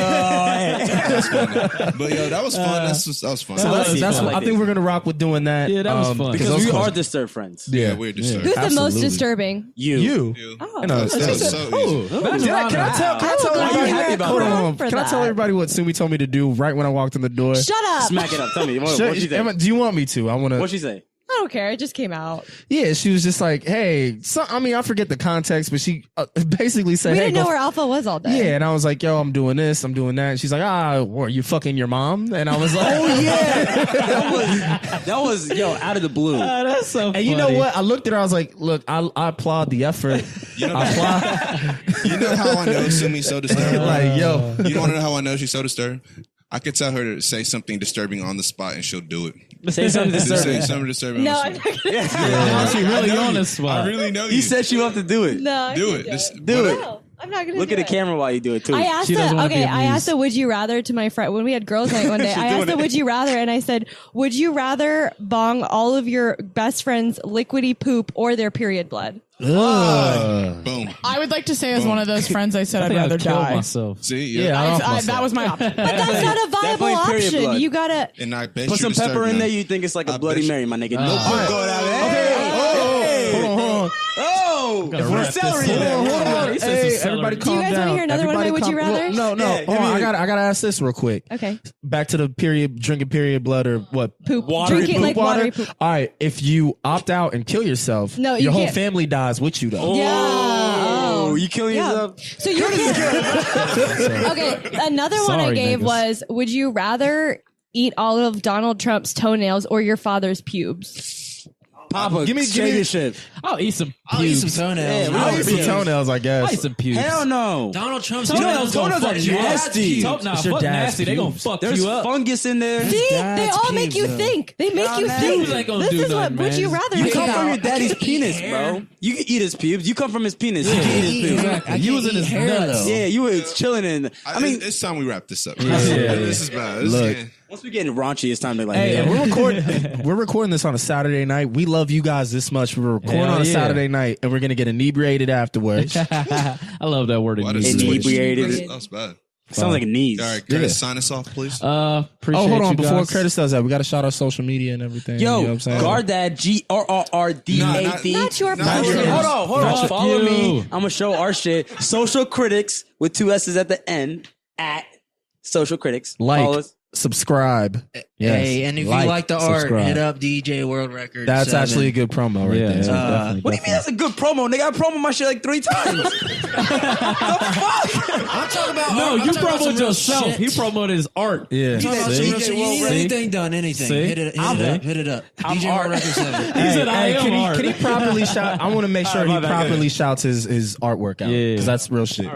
but yo, that was fun. That was fun. So Let's see that's if I what, like I think this. we're gonna rock with doing that. Yeah, that was fun. Because those we are questions- disturbed friends. yeah, we're disturbed. Who's the most Absolutely. disturbing? You. Oh. I know. That was so easy. Can I tell glad everybody? you happy about Hold that. on. For Can I tell that. everybody what Sumie told me to do right when I walked in the door? Shut up. Smack it up. Tell me. What'd she say? Do you want me to? I want to. What'd she say? I don't care. It just came out. Yeah, she was just like, hey, I forget the context, but she basically said, We hey, didn't know where Alpha was all day. Yeah, and I was like, yo, I'm doing this, I'm doing that. And she's like, are you fucking your mom? And I was like, Oh yeah, that was out of the blue. That's so funny. and you know what? I looked at her, I was like, look, I applaud the effort. You know, I applaud. you know how I know Sumie's so disturbed? Like, yo. You want to know how I know she's so disturbed? I could tell her to say something disturbing on the spot and she'll do it. Say something Just say disturbing. something disturbing No, on I'm the not spot. gonna. Yeah, she really I know on you. the spot. I really know you. You said she wanted to do it. No, I do can't it. Just Do it. No, I'm not gonna. Look do at the it. camera while you do it too. I asked She doesn't her, wanna be okay, I amused. asked a would you rather to my friend when we had girls' night one day. I asked her, would you rather? And I said, would you rather bong all of your best friends' liquidy poop or their period blood? boom. I would like to say, as one of those friends, I said I I'd think rather I'd kill die. myself. See, Yeah, I don't That was my option. But that's not a viable Definitely period option. blood. You gotta. And I bet Put you some disturbed pepper in them. there. You think it's like a I Bloody bet you- Mary, my nigga. No All right. going out. Hold on. Oh, Gotta wrap this celery. up. there. Hold on. He said Hey, some everybody celery. Do you calm guys down. wanna hear another one of my Everybody would you calm- rathers? No. Yeah, Hold on. give me I gotta ask this real quick. Okay. Back to the drinking period blood or what? Poop. Watery Drinking poop like watery poop. All right, if you opt out and kill yourself, No, you your whole can't. family dies with you though. Yeah. Oh, you killing Yeah. yourself? So you can. Okay. Another one I Sorry, gave niggas. was: would you rather eat all of Donald Trump's toenails or your father's pubes? Papa, Give me- shave your shit. I'll eat some I'll eat some pubes. toenails. Yeah, I'll eat some toenails, I I'll eat guess. some pubes. Hell no. Donald Trump's Toenails gonna are fuck you up. nasty. Nah, It's your fuck dad's nasty. They gonna pubes. fuck There's you up. fungus in there. See, they dad's all make you pubes, think. They make you Nah, think. pubes ain't gonna This do is what nothing, would you man. rather You think come from your about. daddy's I can eat penis, hair. bro. You can eat his pubes. You come from his penis. You can eat his pubes. Exactly. You was in his hair, nuts. though. Yeah, you was chilling in. I mean, it's time we wrap this up. Yeah. This is bad. This Look. is, once we getting raunchy, it's time to like. Hey, yeah. and we're recording this on a Saturday night. We love you guys this much. We're recording Hell on a yeah. Saturday night, and we're gonna get inebriated afterwards. I love that word. why does It's Twitch- inebriated. That's bad. Sounds like a knees. All right, Curtis, sign us off, please. Appreciate Oh, hold on. you Before guys. Curtis does that, we got to shout out social media and everything. Yo, you know what I'm saying? guard that GRRRDAD. Not your Not fault. yours. Hold on. Fuck Follow you. me. I'm gonna show our shit. Social Critics with 2 S's at the end at Social Critics. Follow Like, us. subscribe. Yes. Hey, and if you like the art, subscribe. hit up DJ World Record. That's 7. actually a good promo right Yeah, there. definitely, What do you mean that's a good promo? Nigga, I promo my shit like 3 times. I'm talking about No, art. you I'm talking about some promoted real yourself. shit. He promoted his art. Yeah. I'm talking about some See? real shit. You need See? anything done, anything. See? Hit it up. Hit it up. DJ art. World Record 7. He said, I am can art. he properly shout? I want to make sure he properly shouts his artwork out. Yeah. Because that's real shit.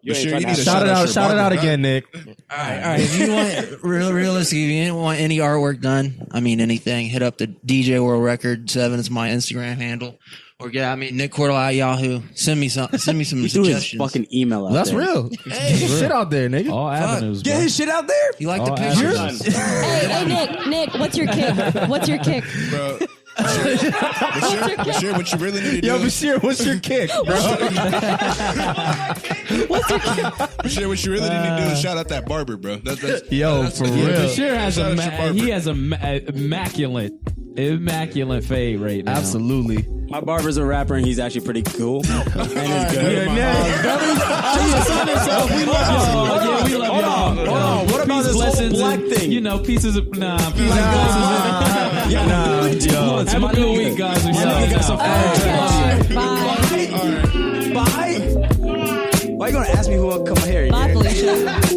Bashir, you need to Shout it out. your Shout it out barber, again, Nick. All right. If you want realistic, if you want any artwork done, I mean anything, hit up the DJ World Record 7. It's my Instagram handle. Or Nick Cordell at Yahoo. Send me some He threw his suggestions. fucking email out That's there. real. Get his shit out there, nigga. All avenues, Get bro. his shit out there. You like the All pictures? avenues. Hey, Nick, what's your kick? What's your kick? bro. Bashir, what you really need to do? Yo, Bashir, what's your kick, bro? Bashir, what you really need to do is shout out that barber, bro. That's Yo, for real. Bashir has Shout out your barber. he has a immaculate fade right now. Absolutely. My barber's a rapper and he's actually pretty cool. And it's good. We love Hold on. What about Peace, this whole blessings, black and, thing? You know, pieces of Nah, yo. Have a good week, guys. We got some Bye. Bye. Why you gonna ask me who will come here? Bye, Felicia.